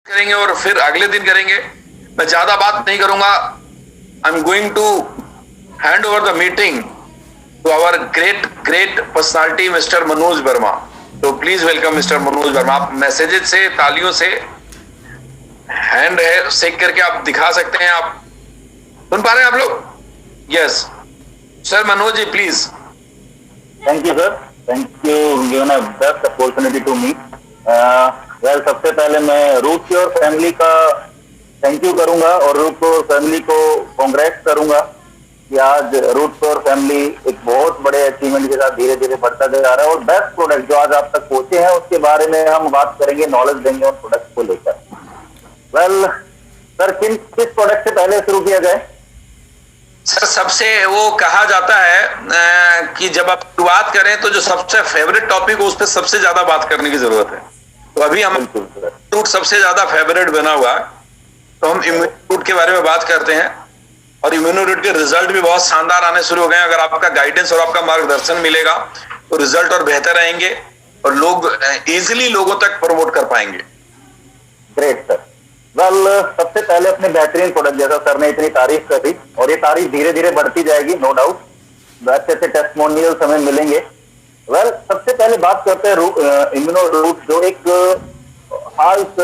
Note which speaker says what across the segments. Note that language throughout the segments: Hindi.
Speaker 1: करेंगे और फिर अगले दिन करेंगे। मैं ज्यादा बात नहीं करूंगा। I am going to hand over the meeting to our great great personality mister Manoj Verma. तो please welcome mister Manoj Verma. आप मैसेजेस से, तालियों से, हैंड है शेक करके आप दिखा सकते हैं। आप सुन पा रहे हैं आप लोग? Yes sir, Manoj ji please.
Speaker 2: Thank you sir, thank you given a best opportunity to me. Well, सबसे पहले मैं रूट प्योर फैमिली का थैंक यू करूंगा और रूट प्योर फैमिली को कांग्रेट्स करूंगा कि आज रूट प्योर फैमिली एक बहुत बड़े अचीवमेंट के साथ धीरे धीरे बढ़ता जा रहा है और बेस्ट प्रोडक्ट जो आज आप तक पहुंचे हैं उसके बारे में हम बात करेंगे, नॉलेज देंगे और प्रोडक्ट को लेकर। वेल सर, किस प्रोडक्ट से पहले शुरू किया जाए?
Speaker 1: सर, सबसे वो कहा जाता है कि जब आप शुरुआत करें तो जो सबसे फेवरेट टॉपिक हो उस पर सबसे ज्यादा बात करने की जरूरत है। तो अभी हम रूट सबसे ज्यादा फेवरेट बना हुआ है, तो हम इम्यूनो रूट के बारे में बात करते हैं और इम्यूनो रूट के रिजल्ट भी बहुत शानदार आने शुरू हो गए। अगर आपका गाइडेंस और आपका मार्गदर्शन मिलेगा तो रिजल्ट और बेहतर आएंगे और लोग इजिली लोगों तक प्रमोट कर पाएंगे।
Speaker 2: Great sir. वेल, सबसे पहले अपने बेहतरीन प्रोडक्ट, जैसा सर ने इतनी तारीफ करी और ये तारीफ धीरे धीरे बढ़ती जाएगी, नो डाउट। अच्छे अच्छे टेस्टिमोनियल्स हमें मिलेंगे। वेल, सबसे पहले बात करते हैं इम्यूनो रूट, जो एक हार्ट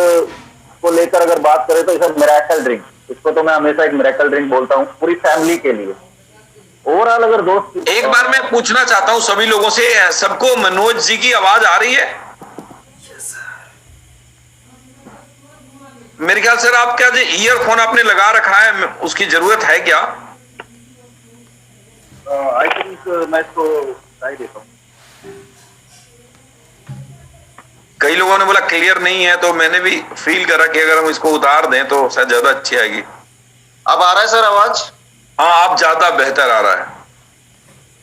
Speaker 2: को लेकर अगर बात करें तो इसे मिरेकल ड्रिंक, इसको तो मैं हमेशा एक मिरेकल ड्रिंक बोलता हूँ पूरी फैमिली के लिए। ओवरऑल अगर दोस्त,
Speaker 1: एक बार मैं पूछना चाहता हूँ सभी लोगों से, सबको मनोज जी की आवाज आ रही है? मेरे ख्याल सर, आप क्या जो ईयरफोन आपने लगा रखा है उसकी जरूरत है क्या?
Speaker 2: आई थिंक मैं इसको ट्राई देता हूँ।
Speaker 1: कई लोगों ने बोला क्लियर नहीं है, तो मैंने भी फील करा कि अगर हम इसको उतार दें तो शायद ज्यादा अच्छी आएगी।
Speaker 3: अब आ रहा है सर आवाज?
Speaker 1: हाँ, आप ज्यादा बेहतर आ रहा है।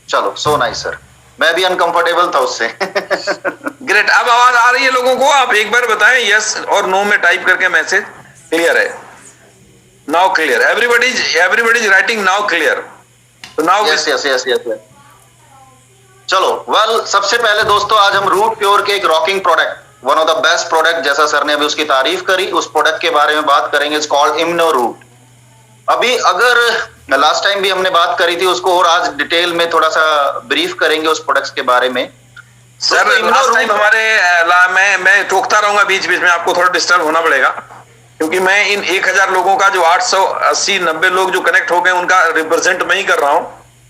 Speaker 3: चलो, सो नाइस सर, मैं भी अनकंफर्टेबल था उससे।
Speaker 1: ग्रेट, अब आवाज आ रही है लोगों को? आप एक बार बताएं यस और नो में टाइप करके मैसेज। क्लियर है? Now clear, everybody is writing now clear. तो now
Speaker 3: yes yes yes yes. चलो, वेल, सबसे पहले दोस्तों आज हम रूट प्योर के एक rocking product, one of the best product, जैसा सर ने अभी उसकी तारीफ करी, उस प्रोडक्ट के बारे में बात करेंगे। It's called immuno root. अभी अगर लास्ट टाइम भी हमने बात करी थी उसको, और आज डिटेल में थोड़ा सा ब्रीफ करेंगे उस प्रोडक्ट्स के बारे में।
Speaker 1: सर, लास्ट टाइम हमारे मैं टोकता रहूंगा बीच बीच में, आपको थोड़ा डिस्टर्ब होना पड़ेगा क्योंकि मैं इन 1000 लोगों का जो 880-90 लोग जो कनेक्ट हो गए उनका रिप्रेजेंट मैं ही कर रहा हूं।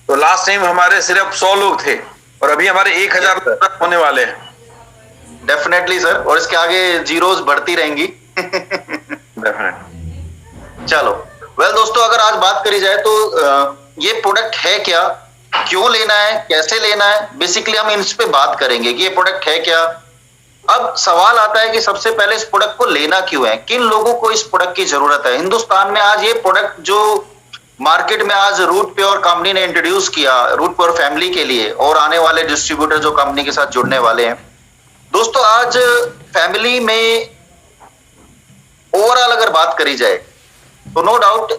Speaker 1: तो लास्ट टाइम हमारे सिर्फ 100 लोग थे और अभी हमारे 1000 लोग होने वाले हैं।
Speaker 3: डेफिनेटली सर, और इसके आगे जीरोस बढ़ती रहेंगी। चलो, वेल दोस्तों, अगर आज बात करी जाए तो ये प्रोडक्ट है क्या, क्यों लेना है, कैसे लेना है, बेसिकली हम इन पे बात करेंगे कि ये प्रोडक्ट है क्या। अब सवाल आता है कि सबसे पहले इस प्रोडक्ट को लेना क्यों है, किन लोगों को इस प्रोडक्ट की जरूरत है। हिंदुस्तान में आज ये प्रोडक्ट जो मार्केट में आज रूट प्योर कंपनी ने इंट्रोड्यूस किया, रूट प्योर फैमिली के लिए, और आने वाले डिस्ट्रीब्यूटर जो कंपनी के साथ जुड़ने वाले हैं दोस्तों, आज फैमिली में ओवरऑल अगर बात करी जाए तो नो डाउट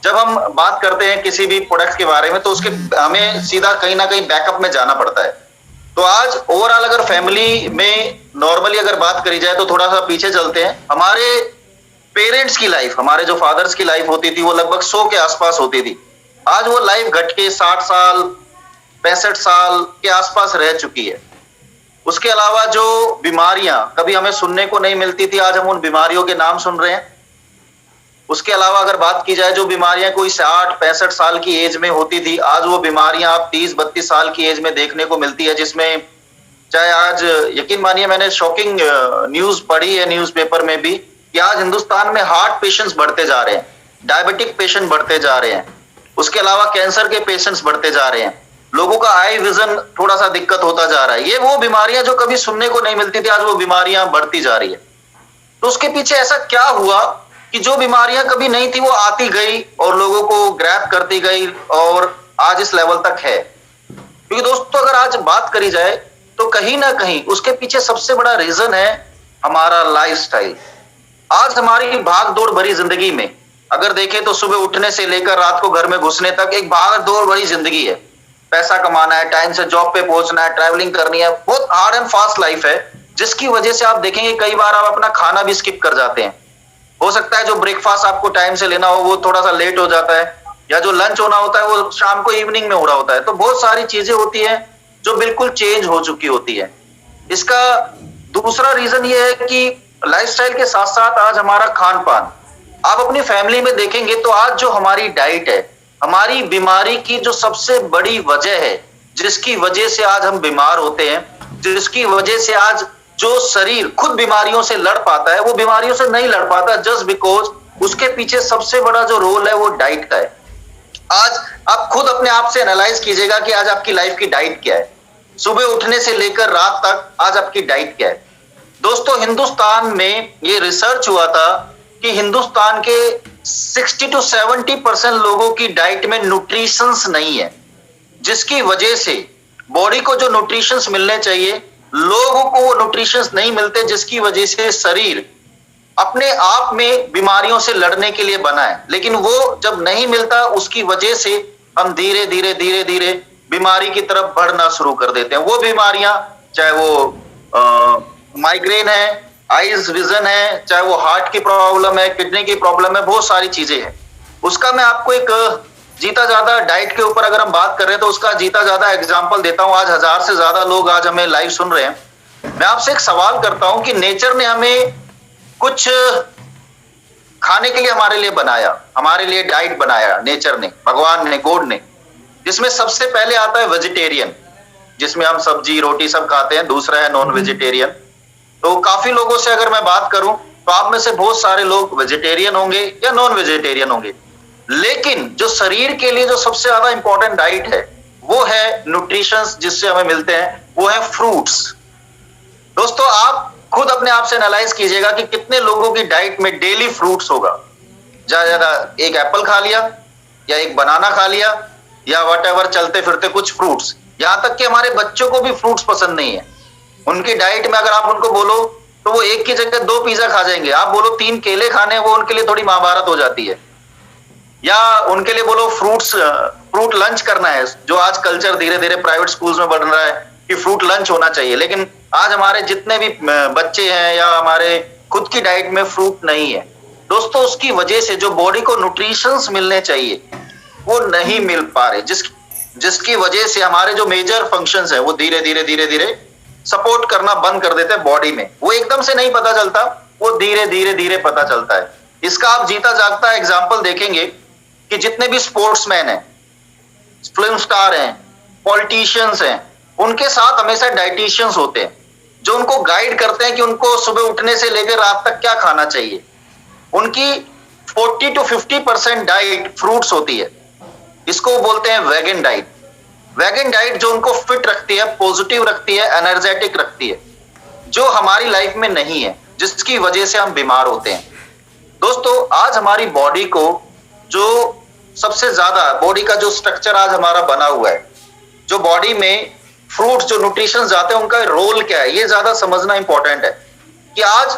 Speaker 3: जब हम बात करते हैं किसी भी प्रोडक्ट के बारे में तो उसके हमें सीधा कहीं ना कहीं बैकअप में जाना पड़ता है। तो आज ओवरऑल अगर फैमिली में नॉर्मली अगर बात करी जाए तो थोड़ा सा पीछे चलते हैं। हमारे पेरेंट्स की लाइफ, हमारे जो फादर्स की लाइफ होती थी वो लगभग 100 के आसपास होती थी। आज वो लाइफ घट के 60 साल 65 साल के आसपास रह चुकी है। उसके अलावा जो बीमारियां कभी हमें सुनने को नहीं मिलती थी, आज हम उन बीमारियों के नाम सुन रहे हैं। उसके अलावा अगर बात की जाए जो बीमारियां कोई 60-65 साल की एज में होती थी, आज वो बीमारियां आप 30-32 साल की एज में देखने को मिलती है, जिसमें चाहे आज यकीन मानिए मैंने शॉकिंग न्यूज पढ़ी है न्यूज़पेपर में भी कि आज हिंदुस्तान में हार्ट पेशेंट्स बढ़ते जा रहे हैं, डायबिटिक पेशेंट बढ़ते जा रहे हैं, उसके अलावा कैंसर के पेशेंट्स बढ़ते जा रहे हैं, लोगों का आई विजन थोड़ा सा दिक्कत होता जा रहा है। ये वो बीमारियां जो कभी सुनने को नहीं मिलती थी, आज वो बीमारियां बढ़ती जा रही है। तो उसके पीछे ऐसा क्या हुआ कि जो बीमारियां कभी नहीं थी वो आती गई और लोगों को ग्रैब करती गई और आज इस लेवल तक है। क्योंकि दोस्तों अगर आज बात करी जाए तो कहीं ना कहीं उसके पीछे सबसे बड़ा रीजन है हमारा लाइफस्टाइल। आज हमारी भाग दौड़ भरी जिंदगी में अगर देखें तो सुबह उठने से लेकर रात को घर में घुसने तक एक भाग दौड़ भरी जिंदगी है। पैसा कमाना है, टाइम से जॉब पे पहुंचना है, ट्रैवलिंग करनी है, बहुत हार्ड एंड फास्ट लाइफ है, जिसकी वजह से आप देखेंगे कई बार आप अपना खाना भी स्किप कर जाते हैं। हो सकता है जो ब्रेकफास्ट आपको टाइम से लेना हो वो थोड़ा सा लेट हो जाता है, या जो लंच होना होता है वो शाम को इवनिंग में हो रहा होता है। तो बहुत सारी चीजें होती हैं जो बिल्कुल चेंज हो चुकी होती है। इसका दूसरा रीजन ये है कि लाइफस्टाइल के साथ साथ आज हमारा खान पान, आप अपनी फैमिली में देखेंगे तो आज जो हमारी डाइट है, हमारी बीमारी की जो सबसे बड़ी वजह है, जिसकी वजह से आज हम बीमार होते हैं, जिसकी वजह से आज जो शरीर खुद बीमारियों से लड़ पाता है वो बीमारियों से नहीं लड़ पाता, जस्ट बिकॉज उसके पीछे सबसे बड़ा जो रोल है वो डाइट का है। आज आप खुद अपने आप से एनालाइज कीजिएगा कि आज आपकी लाइफ की डाइट क्या है, सुबह उठने से लेकर रात तक आज आपकी डाइट क्या है। दोस्तों, हिंदुस्तान में ये रिसर्च हुआ था कि हिंदुस्तान के 60 to 70% लोगों की डाइट में न्यूट्रिशंस नहीं है, जिसकी वजह से बॉडी को जो न्यूट्रिशंस मिलने चाहिए लोगों को वो न्यूट्रिशंस नहीं मिलते, जिसकी वजह से शरीर अपने आप में बीमारियों से लड़ने के लिए बना है। लेकिन वो जब नहीं मिलता उसकी वजह से हम धीरे धीरे बीमारी की तरफ बढ़ना शुरू कर देते हैं। वो बीमारियां चाहे वो माइग्रेन है, आईज विजन है, चाहे वो हार्ट की प्रॉब्लम है, किडनी की प्रॉब्लम है, बहुत सारी चीजें हैं। उसका मैं आपको एक जीता ज्यादा डाइट के ऊपर अगर हम बात कर रहे हैं तो उसका जीता ज्यादा एग्जांपल देता हूं। आज 1000 से ज्यादा लोग आज हमें लाइव सुन रहे हैं। मैं आपसे एक सवाल करता हूं कि नेचर ने हमें कुछ खाने के लिए हमारे लिए बनाया, हमारे लिए डाइट बनाया नेचर ने, भगवान ने, गॉड ने, जिसमें सबसे पहले आता है वेजिटेरियन, जिसमें हम सब्जी रोटी सब खाते हैं। दूसरा है नॉन वेजिटेरियन। तो काफी लोगों से अगर मैं बात करूं तो आप में से बहुत सारे लोग वेजिटेरियन होंगे या नॉन वेजिटेरियन होंगे, लेकिन जो शरीर के लिए जो सबसे ज्यादा इंपॉर्टेंट डाइट है वो है न्यूट्रिशंस जिससे हमें मिलते हैं, वो है फ्रूट्स। दोस्तों, आप खुद अपने आप से एनालाइज कीजिएगा कि कितने लोगों की डाइट में डेली फ्रूट्स होगा। ज्यादा एक एप्पल खा लिया या एक बनाना खा लिया या व्हाटएवर, चलते फिरते कुछ फ्रूट्स। यहां तक कि हमारे बच्चों को भी फ्रूट्स पसंद नहीं है। उनकी डाइट में अगर आप उनको बोलो तो वो एक की जगह 2 पिज्जा खा जाएंगे। आप बोलो 3 केले खाने, वो उनके लिए थोड़ी महाभारत हो जाती है। या उनके लिए बोलो फ्रूट लंच करना है, जो आज कल्चर धीरे धीरे प्राइवेट स्कूल्स में बढ़ रहा है कि फ्रूट लंच होना चाहिए। लेकिन आज हमारे जितने भी बच्चे हैं या हमारे खुद की डाइट में फ्रूट नहीं है। दोस्तों, उसकी वजह से जो बॉडी को न्यूट्रिशंस मिलने चाहिए वो नहीं मिल पा रहे, जिसकी वजह से हमारे जो मेजर फंक्शंस है वो धीरे धीरे सपोर्ट करना बंद कर देते हैं बॉडी में। वो एकदम से नहीं पता चलता, वो धीरे धीरे पता चलता है। इसका आप जीता जागता एग्जाम्पल देखेंगे कि जितने भी स्पोर्ट्समैन हैं, फिल्म स्टार हैं, पॉलिटिशियंस हैं, उनके साथ हमेशा डाइटिशियंस होते हैं जो उनको गाइड करते हैं कि उनको सुबह उठने से लेकर रात तक क्या खाना चाहिए। उनकी 40 to 50% डाइट फ्रूट्स होती है। इसको बोलते हैं वेगन डाइट। वेगन डाइट जो उनको फिट रखती है, पॉजिटिव रखती है, एनर्जेटिक रखती है, जो हमारी लाइफ में नहीं है, जिसकी वजह से हम बीमार होते हैं। दोस्तों, आज हमारी बॉडी को जो सबसे ज्यादा बॉडी का जो स्ट्रक्चर आज हमारा बना हुआ है, जो बॉडी में फ्रूट्स जो न्यूट्रिशन जाते हैं उनका रोल क्या है, ये ज्यादा समझना इंपॉर्टेंट है। कि आज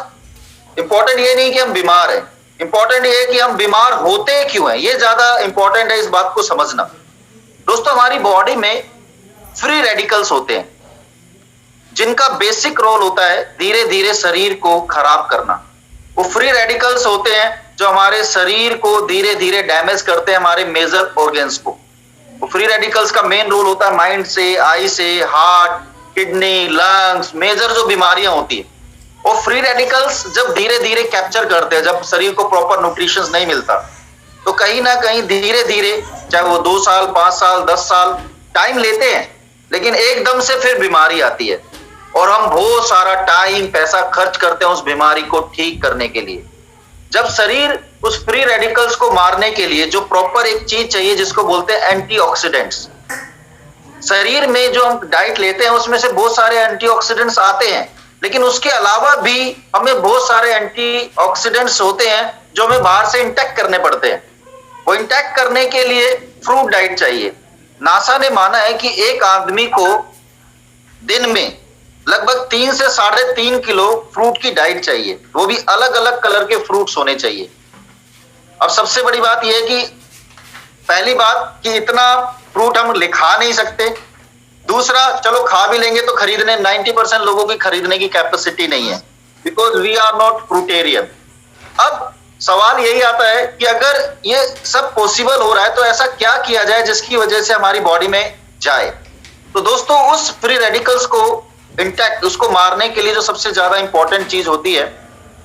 Speaker 3: इंपॉर्टेंट ये नहीं कि हम बीमार हैं, इंपॉर्टेंट ये है कि हम बीमार होते क्यों हैं, ये ज्यादा इंपॉर्टेंट है इस बात को समझना। दोस्तों, हमारी बॉडी में फ्री रेडिकल्स होते हैं जिनका बेसिक रोल होता है धीरे धीरे शरीर को खराब करना। वो फ्री रेडिकल्स होते हैं जो हमारे शरीर को धीरे धीरे डैमेज करते हैं, हमारे मेजर ऑर्गन्स को। वो फ्री रेडिकल्स का मेन रोल होता है माइंड से, आई से, हार्ट, किडनी, लंग्स, मेजर जो बीमारियां होती है। वो फ्री रेडिकल्स जब धीरे धीरे कैप्चर करते हैं, जब शरीर को प्रॉपर न्यूट्रिशन नहीं मिलता, तो कहीं ना कहीं धीरे धीरे, चाहे वो 2 साल, 5 साल, 10 साल टाइम लेते हैं, लेकिन एकदम से फिर बीमारी आती है और हम बहुत सारा टाइम पैसा खर्च करते हैं उस बीमारी को ठीक करने के लिए। जब शरीर उस फ्री रेडिकल्स को मारने के लिए जो प्रॉपर एक चीज चाहिए जिसको बोलते हैं एंटीऑक्सीडेंट्स, शरीर में जो हम डाइट लेते हैं उसमें से बहुत सारे एंटीऑक्सीडेंट्स आते हैं, लेकिन उसके अलावा भी हमें बहुत सारे एंटीऑक्सीडेंट्स होते हैं जो हमें बाहर से इंटैक्ट करने पड़ते हैं। वो इंटैक्ट करने के लिए फ्रूट डाइट चाहिए। नासा ने माना है कि एक आदमी को दिन में लगभग 3 से 3.5 किलो फ्रूट की डाइट चाहिए, वो भी अलग अलग कलर के फ्रूट्स होने चाहिए। अब सबसे बड़ी बात यह है कि पहली बात कि इतना फ्रूट हम खा नहीं सकते। दूसरा, चलो खा भी लेंगे तो खरीदने 90% लोगों की खरीदने की कैपेसिटी नहीं है, बिकॉज वी आर नॉट फ्रूटेरियन। अब सवाल यही आता है कि अगर ये सब पॉसिबल हो रहा है तो ऐसा क्या किया जाए जिसकी वजह से हमारी बॉडी में जाए। तो दोस्तों उस फ्री रेडिकल्स को इंटैक्ट, उसको मारने के लिए जो सबसे ज्यादा इंपॉर्टेंट चीज होती है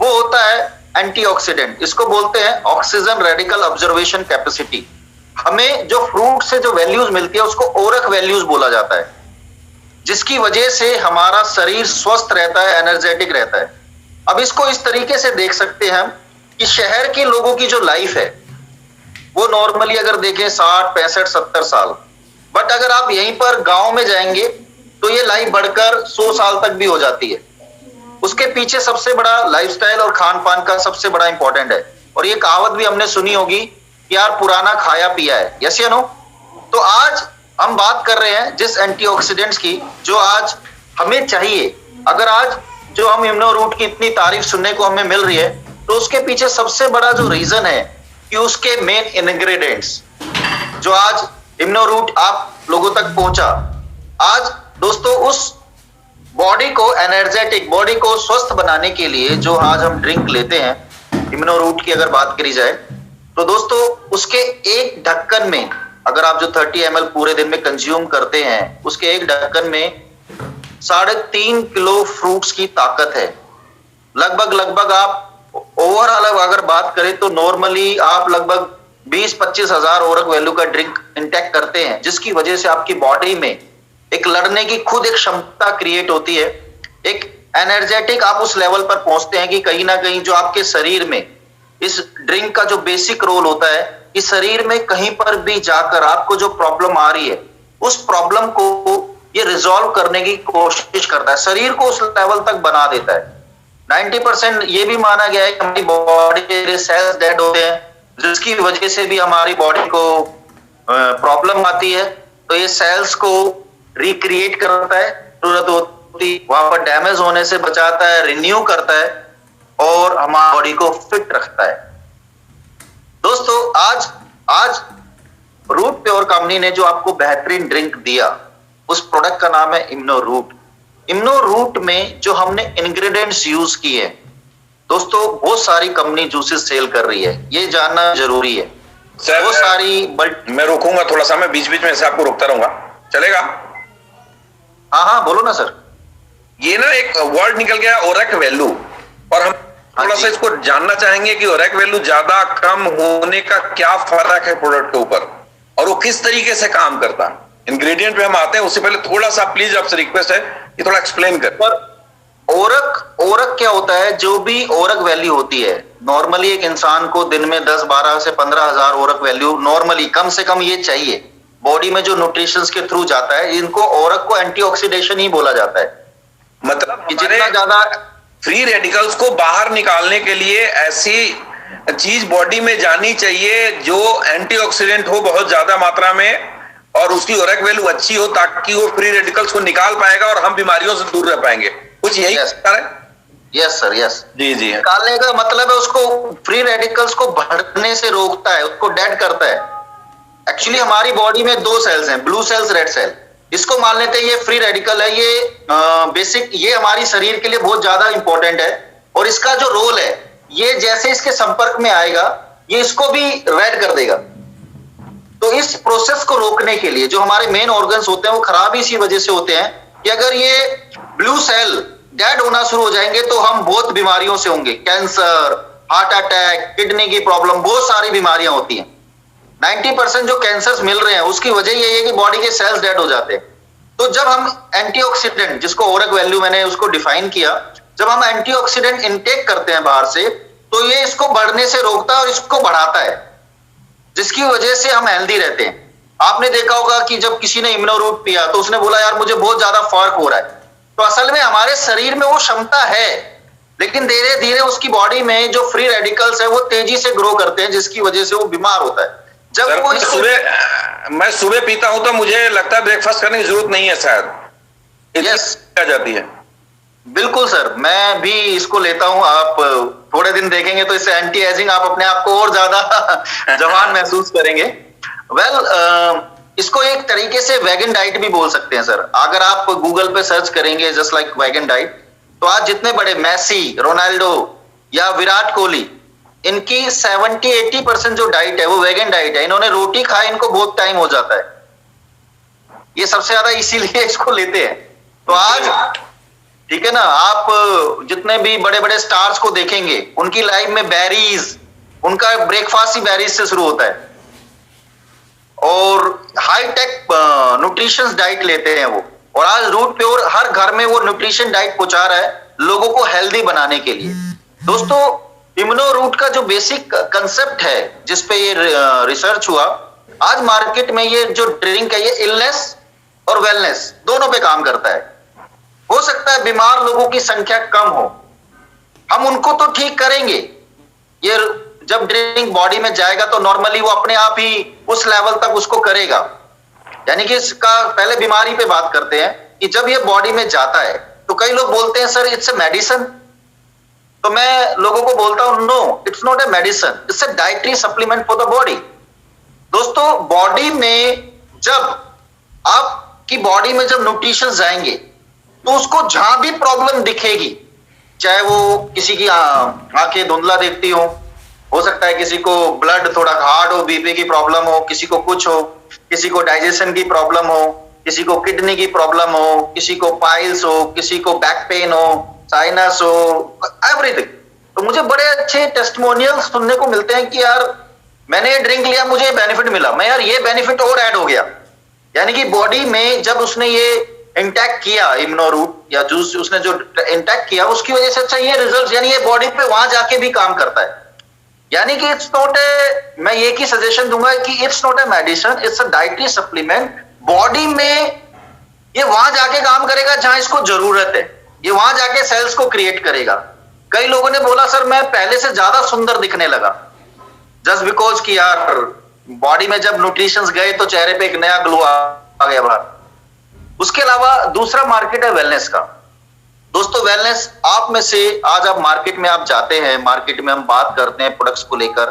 Speaker 3: वो होता है एंटीऑक्सीडेंट। इसको बोलते हैं ऑक्सीजन रेडिकल ऑब्जर्वेशन कैपेसिटी। हमें जो फ्रूट से जो वैल्यूज मिलती है उसको ओरक वैल्यूज बोला जाता है, जिसकी वजह से हमारा शरीर स्वस्थ रहता है, एनर्जेटिक रहता है। अब इसको इस तरीके से देख सकते हैं हम कि शहर के लोगों की जो लाइफ है वो नॉर्मली अगर देखें 60, 65, 70 साल, बट अगर आप यहीं पर गांव में जाएंगे तो ये लाइफ बढ़कर 100 साल तक भी हो जाती है। उसके पीछे सबसे बड़ा लाइफस्टाइल और खान पान का सबसे बड़ा इंपॉर्टेंट है। और ये कहावत भी हमने सुनी होगी कि यार पुराना खाया पिया है, यस या नो। तो आज हम बात कर रहे हैं जिस एंटीऑक्सीडेंट्स की जो आज हमें चाहिए। अगर आज जो हम इम्यूनो रूट की इतनी तारीफ सुनने को हमें मिल रही है तो उसके पीछे सबसे बड़ा जो रीजन है कि उसके मेन इंग्रेडिएंट्स जो आज इम्यूनो रूट आप लोगों तक पहुंचा। आज दोस्तों उस बॉडी को एनर्जेटिक, बॉडी को स्वस्थ बनाने के लिए जो आज हम ड्रिंक लेते हैं इम्यूनो रूट की अगर बात करी जाए तो दोस्तों उसके एक ढक्कन में, अगर आप जो 30 ml पूरे दिन में कंज्यूम करते हैं उसके एक ढक्कन में 3.5 किलो फ्रूट्स की ताकत है। लगभग आप ओवरऑल अगर बात करें तो नॉर्मली आप लगभग 20-25 हजार ओरक वैल्यू का ड्रिंक इंटेक करते हैं, जिसकी वजह से आपकी बॉडी में एक लड़ने की खुद एक क्षमता क्रिएट होती है। एक एनर्जेटिक आप उस लेवल पर पहुंचते हैं कि कहीं ना कहीं जो आपके शरीर में इस ड्रिंक का जो बेसिक रोल होता है कि शरीर में कहीं पर भी जाकर आपको जो प्रॉब्लम आ रही है उस प्रॉब्लम को ये रिजॉल्व करने की कोशिश करता है, शरीर को उस लेवल तक बना देता है। 90% ये भी माना गया है कि हमारी बॉडी के सेल्स डेड होते हैं, जिसकी वजह से भी हमारी बॉडी को प्रॉब्लम आती है। तो ये सेल्स को रिक्रिएट करता है, जरूरत होती वहां पर डैमेज होने से बचाता है, रिन्यू करता है और हमारी बॉडी को फिट रखता है। दोस्तों आज रूट प्योर कंपनी ने जो आपको बेहतरीन ड्रिंक दिया उस प्रोडक्ट का नाम है इम्यूनो रूट। इम्यूनो रूट में जो हमने इंग्रेडिएंट्स यूज किए दोस्तों बहुत सारी कंपनी जूसेस सेल कर रही है, ये जानना जरूरी है।
Speaker 1: सर
Speaker 3: वो सारी
Speaker 1: मैं रोकूंगा थोड़ा सा, मैं बीच बीच में से आपको रोकता रहूंगा, चलेगा?
Speaker 3: हाँ बोलो ना सर।
Speaker 1: ये ना एक वर्ड निकल गया ओरक वैल्यू, और हम थोड़ा सा इसको जानना चाहेंगे कि ओरक वैल्यू ज्यादा कम होने का क्या फर्क है प्रोडक्ट के ऊपर और वो किस तरीके से काम करता है। इंग्रेडिएंट पे हम आते हैं, उससे पहले थोड़ा सा प्लीज आपसे रिक्वेस्ट है कि थोड़ा एक्सप्लेन कर।
Speaker 3: पर ओरक क्या होता है? जो भी ओरक वैल्यू होती है नॉर्मली एक इंसान को दिन में 10, 12 से 15 हजार ओरक वैल्यू नॉर्मली कम से कम ये चाहिए। बॉडी में जो न्यूट्रिशंस के थ्रू जाता है इनको ओरक को एंटीऑक्सीडेशन ही बोला जाता है।
Speaker 1: मतलब
Speaker 3: जितना ज्यादा
Speaker 1: फ्री रेडिकल्स को बाहर निकालने के लिए ऐसी चीज बॉडी में जानी चाहिए जो एंटीऑक्सीडेंट हो बहुत ज्यादा मात्रा में और उसकी ओरक वैल्यू अच्छी हो ताकि वो फ्री रेडिकल्स को निकाल पाएगा और हम बीमारियों से दूर रह पाएंगे। कुछ यही है?
Speaker 3: यस सर, यस
Speaker 1: जी।
Speaker 3: निकालने का मतलब है उसको फ्री रेडिकल्स को बढ़ने से रोकता है, उसको डेड करता है। एक्चुअली हमारी बॉडी में 2 सेल्स हैं, ब्लू सेल्स, रेड सेल। इसको मान लेते हैं ये फ्री रेडिकल है, ये बेसिक, ये हमारी शरीर के लिए बहुत ज्यादा इंपॉर्टेंट है और इसका जो रोल है ये जैसे इसके संपर्क में आएगा ये इसको भी रेड कर देगा। तो इस प्रोसेस को रोकने के लिए जो हमारे मेन ऑर्गन्स होते हैं वो खराब इसी वजह से होते हैं कि अगर ये ब्लू सेल डेड होना शुरू हो जाएंगे तो हम बहुत बीमारियों से होंगे। कैंसर, हार्ट अटैक, किडनी की प्रॉब्लम, बहुत सारी बीमारियां होती हैं। 90% जो कैंसर्स मिल रहे हैं उसकी वजह यही है कि बॉडी के सेल्स डेड हो जाते हैं। तो जब हम एंटीऑक्सीडेंट, जिसको ओरक वैल्यू मैंने उसको डिफाइन किया, जब हम एंटीऑक्सीडेंट इनटेक करते हैं बाहर से तो ये इसको बढ़ने से रोकता है और इसको बढ़ाता है, जिसकी वजह से हम हेल्दी रहते हैं। आपने देखा होगा कि जब किसी ने इम्यूनो रूट पिया तो उसने बोला यार मुझे बहुत ज्यादा फर्क हो रहा है। तो असल में हमारे शरीर में वो क्षमता है, लेकिन धीरे धीरे उसकी बॉडी में जो फ्री रेडिकल्स है वो तेजी से ग्रो करते हैं, जिसकी वजह से वो बीमार होता है। जब वो
Speaker 1: मैं सुबह पीता हूं तो मुझे लगता है ब्रेकफास्ट करने की जरूरत नहीं है शायद।
Speaker 3: यस,
Speaker 1: क्या जाती है?
Speaker 3: बिल्कुल सर, मैं भी इसको लेता हूं। आप थोड़े दिन देखेंगे तो इससे एंटी एजिंग आप अपने आप को और ज्यादा जवान महसूस करेंगे। इसको एक तरीके से वेगन डाइट भी बोल सकते हैं सर। अगर आप गूगल पे सर्च करेंगे जस्ट लाइक वेगन डाइट तो आज जितने बड़े मेसी, रोनाल्डो या विराट कोहली, इनकी 70-80% जो डाइट है वो वेगन डाइट है। इन्होंने रोटी खाई, इनको बहुत टाइम हो जाता है। ये सबसे ज्यादा इसीलिए इसको लेते हैं। तो आज ठीक है ना, आप जितने भी बड़े बड़े स्टार्स को देखेंगे, उनकी लाइफ में बेरीज, उनका ब्रेकफास्ट ही बेरीज से शुरू होता है और हाई टेक न्यूट्रिशन डाइट लेते हैं वो। और आज रूट प्योर हर घर में वो न्यूट्रिशन डाइट पहुंचा रहा है लोगों को हेल्दी बनाने के लिए। दोस्तों, इम्यूनो रूट का जो बेसिक कंसेप्ट है जिसपे ये रिसर्च हुआ, आज मार्केट में ये जो ड्रिंक है ये इलनेस और वेलनेस दोनों पे काम करता है। हो सकता है बीमार लोगों की संख्या कम हो, हम उनको तो ठीक करेंगे। ये जब ड्रिंक बॉडी में जाएगा तो नॉर्मली वो अपने आप ही उस लेवल तक उसको करेगा। यानी कि इसका पहले बीमारी पे बात करते हैं कि जब ये बॉडी में जाता है तो कई लोग बोलते हैं सर इट्स ए मेडिसिन। तो मैं लोगों को बोलता हूं no, it's not a medicine, it's a dietary supplement for the body. दोस्तों, बॉडी में जब आपकी बॉडी में जब न्यूट्रिशन जाएंगे तो उसको जहां भी प्रॉब्लम दिखेगी, चाहे वो किसी की आंखें धुंधला देखती हो सकता है किसी को ब्लड थोड़ा हार्ड हो, बीपी की प्रॉब्लम हो, किसी को कुछ हो, किसी को डाइजेशन की प्रॉब्लम हो, किसी को किडनी की प्रॉब्लम हो, किसी को पाइल्स हो, किसी को बैक पेन हो, साइनस हो, एवरीथिंग। तो मुझे बड़े अच्छे टेस्टिमोनियल सुनने को मिलते हैं कि यार मैंने ये ड्रिंक लिया, मुझे बेनिफिट मिला, मैं यार ये बेनिफिट और ऐड हो गया। यानी कि बॉडी में जब उसने ये इंटैक्ट किया इम्यूनो रूट या जूस, उसने जो इंटैक्ट किया उसकी वजह से अच्छा ये रिजल्ट, यानी ये बॉडी पे वहां जाके भी काम करता है। यानी कि इट्स नॉट ए, मैं ये की सजेशन दूंगा कि it's not a medicine, it's a dietary supplement. Body में ये वहां जाके काम करेगा जहां इसको जरूरत है, ये वहां जाके सेल्स को क्रिएट करेगा। कई लोगों ने बोला सर मैं पहले से ज्यादा सुंदर दिखने लगा, जस्ट बिकॉज कि यार बॉडी में जब न्यूट्रिशंस गए तो चेहरे पे एक नया ग्लो आ गया बाहर। उसके अलावा दूसरा मार्केट है वेलनेस का। दोस्तों, वेलनेस आप में से आज आप मार्केट में आप जाते हैं, मार्केट में हम बात करते हैं प्रोडक्ट्स को लेकर,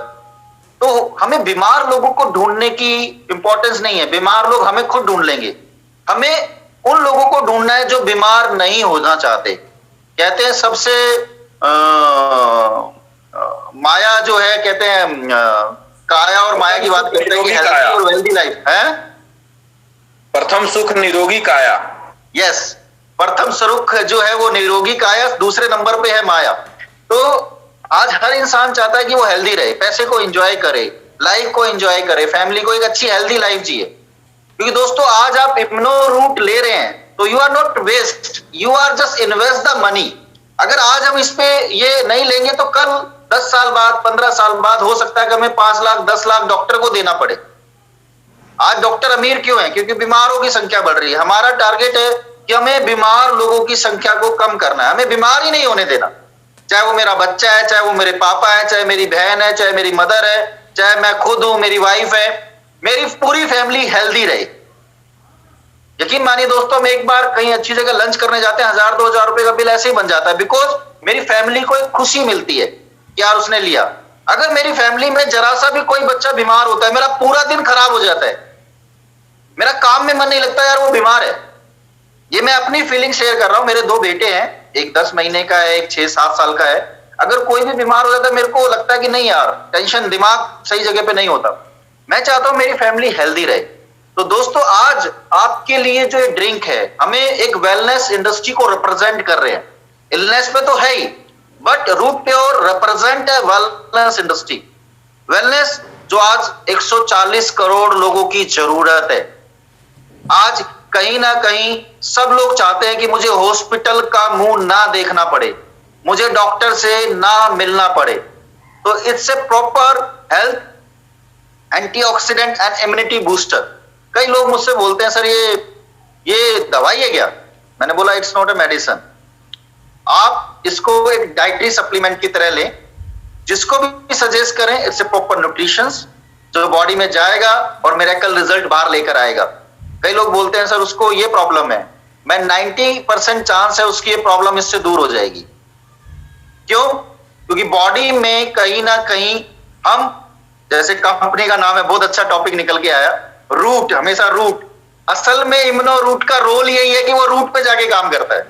Speaker 3: तो हमें बीमार लोगों को ढूंढने की इंपॉर्टेंस नहीं है। बीमार लोग हमें खुद ढूंढ लेंगे। हमें उन लोगों को ढूंढना है जो बीमार नहीं होना चाहते। कहते हैं सबसे माया जो है, कहते हैं काया और माया की बात करते हैं कि हेल्दी और वेल्दी लाइफ है।
Speaker 1: प्रथम सुख निरोगी काया।
Speaker 3: यस, प्रथम सुख जो है वो निरोगी काया, दूसरे नंबर पे है माया। तो आज हर इंसान चाहता है कि वो हेल्दी रहे, पैसे को एंजॉय करे, लाइफ को एंजॉय करे, फैमिली को एक अच्छी हेल्दी लाइफ जिए। क्योंकि दोस्तों आज आप इम्यूनो रूट ले रहे हैं तो you are not waste, you are just invest the money. अगर आज हम इस पे ये नहीं लेंगे तो कल 10 साल बाद, 15 साल बाद हो सकता है कि हमें 5 लाख 10 लाख डॉक्टर को देना पड़े। आज डॉक्टर अमीर क्यों है? क्योंकि बीमारों की संख्या बढ़ रही है। हमारा टारगेट है कि हमें बीमार लोगों की संख्या को कम करना है, हमें बीमार ही नहीं होने देना। चाहे वो मेरा बच्चा है, चाहे वो मेरे पापा है, चाहे मेरी बहन है, चाहे मेरी मदर है, चाहे मैं खुद हूं, मेरी वाइफ है, मेरी पूरी फैमिली हेल्दी रहे। यकीन मानिए दोस्तों, हम एक बार कहीं अच्छी जगह लंच करने जाते हैं, 1000-2000 रुपए का बिल ऐसे ही बन जाता है, बिकॉज मेरी फैमिली को एक खुशी मिलती है कि यार उसने लिया। अगर मेरी फैमिली में जरा सा भी कोई बच्चा बीमार होता है, मेरा पूरा दिन खराब हो जाता है, मेरा काम में मन नहीं लगता, यार वो बीमार है। ये मैं अपनी फीलिंग शेयर कर रहा हूं। मेरे 2 बेटे हैं, एक 10 महीने का है, एक 6-7 साल का है। अगर कोई भी बीमार हो जाता है, मेरे को लगता है कि नहीं यार, टेंशन, दिमाग सही जगह पे नहीं होता। मैं चाहता हूं मेरी फैमिली हेल्दी रहे। तो दोस्तों, आज आपके लिए जो ड्रिंक है, हमें एक वेलनेस इंडस्ट्री को रिप्रेजेंट कर रहे हैं। इलनेस पे तो है ही, बट रूट प्योर रिप्रेजेंट है वेलनेस इंडस्ट्री। वेलनेस जो आज 140 करोड़ लोगों की जरूरत है। आज कहीं ना कहीं सब लोग चाहते हैं कि मुझे हॉस्पिटल का मुंह ना देखना पड़े, मुझे डॉक्टर से ना मिलना पड़े। तो it's a proper health, antioxidant and immunity booster. कई लोग मुझसे बोलते हैं सर ये दवाई है क्या? मैंने बोला इट्स नॉट ए मेडिसिन। आप इसको एक डाइटरी सप्लीमेंट की तरह लें। जिसको भी सजेस्ट करें, इट्स ए प्रॉपर न्यूट्रिशंस जो बॉडी में जाएगा और मिरेकल रिजल्ट बाहर लेकर आएगा। कई लोग बोलते हैं सर उसको ये प्रॉब्लम है, मैं 90% चांस है उसकी ये प्रॉब्लम इससे दूर हो जाएगी। क्यों? क्योंकि बॉडी में कहीं ना कहीं हम, जैसे कंपनी का नाम है, बहुत अच्छा टॉपिक निकल के आया, रूट, हमेशा रूट। असल में इम्यूनो रूट का रोल यही है कि वो रूट पे जाके काम करता है,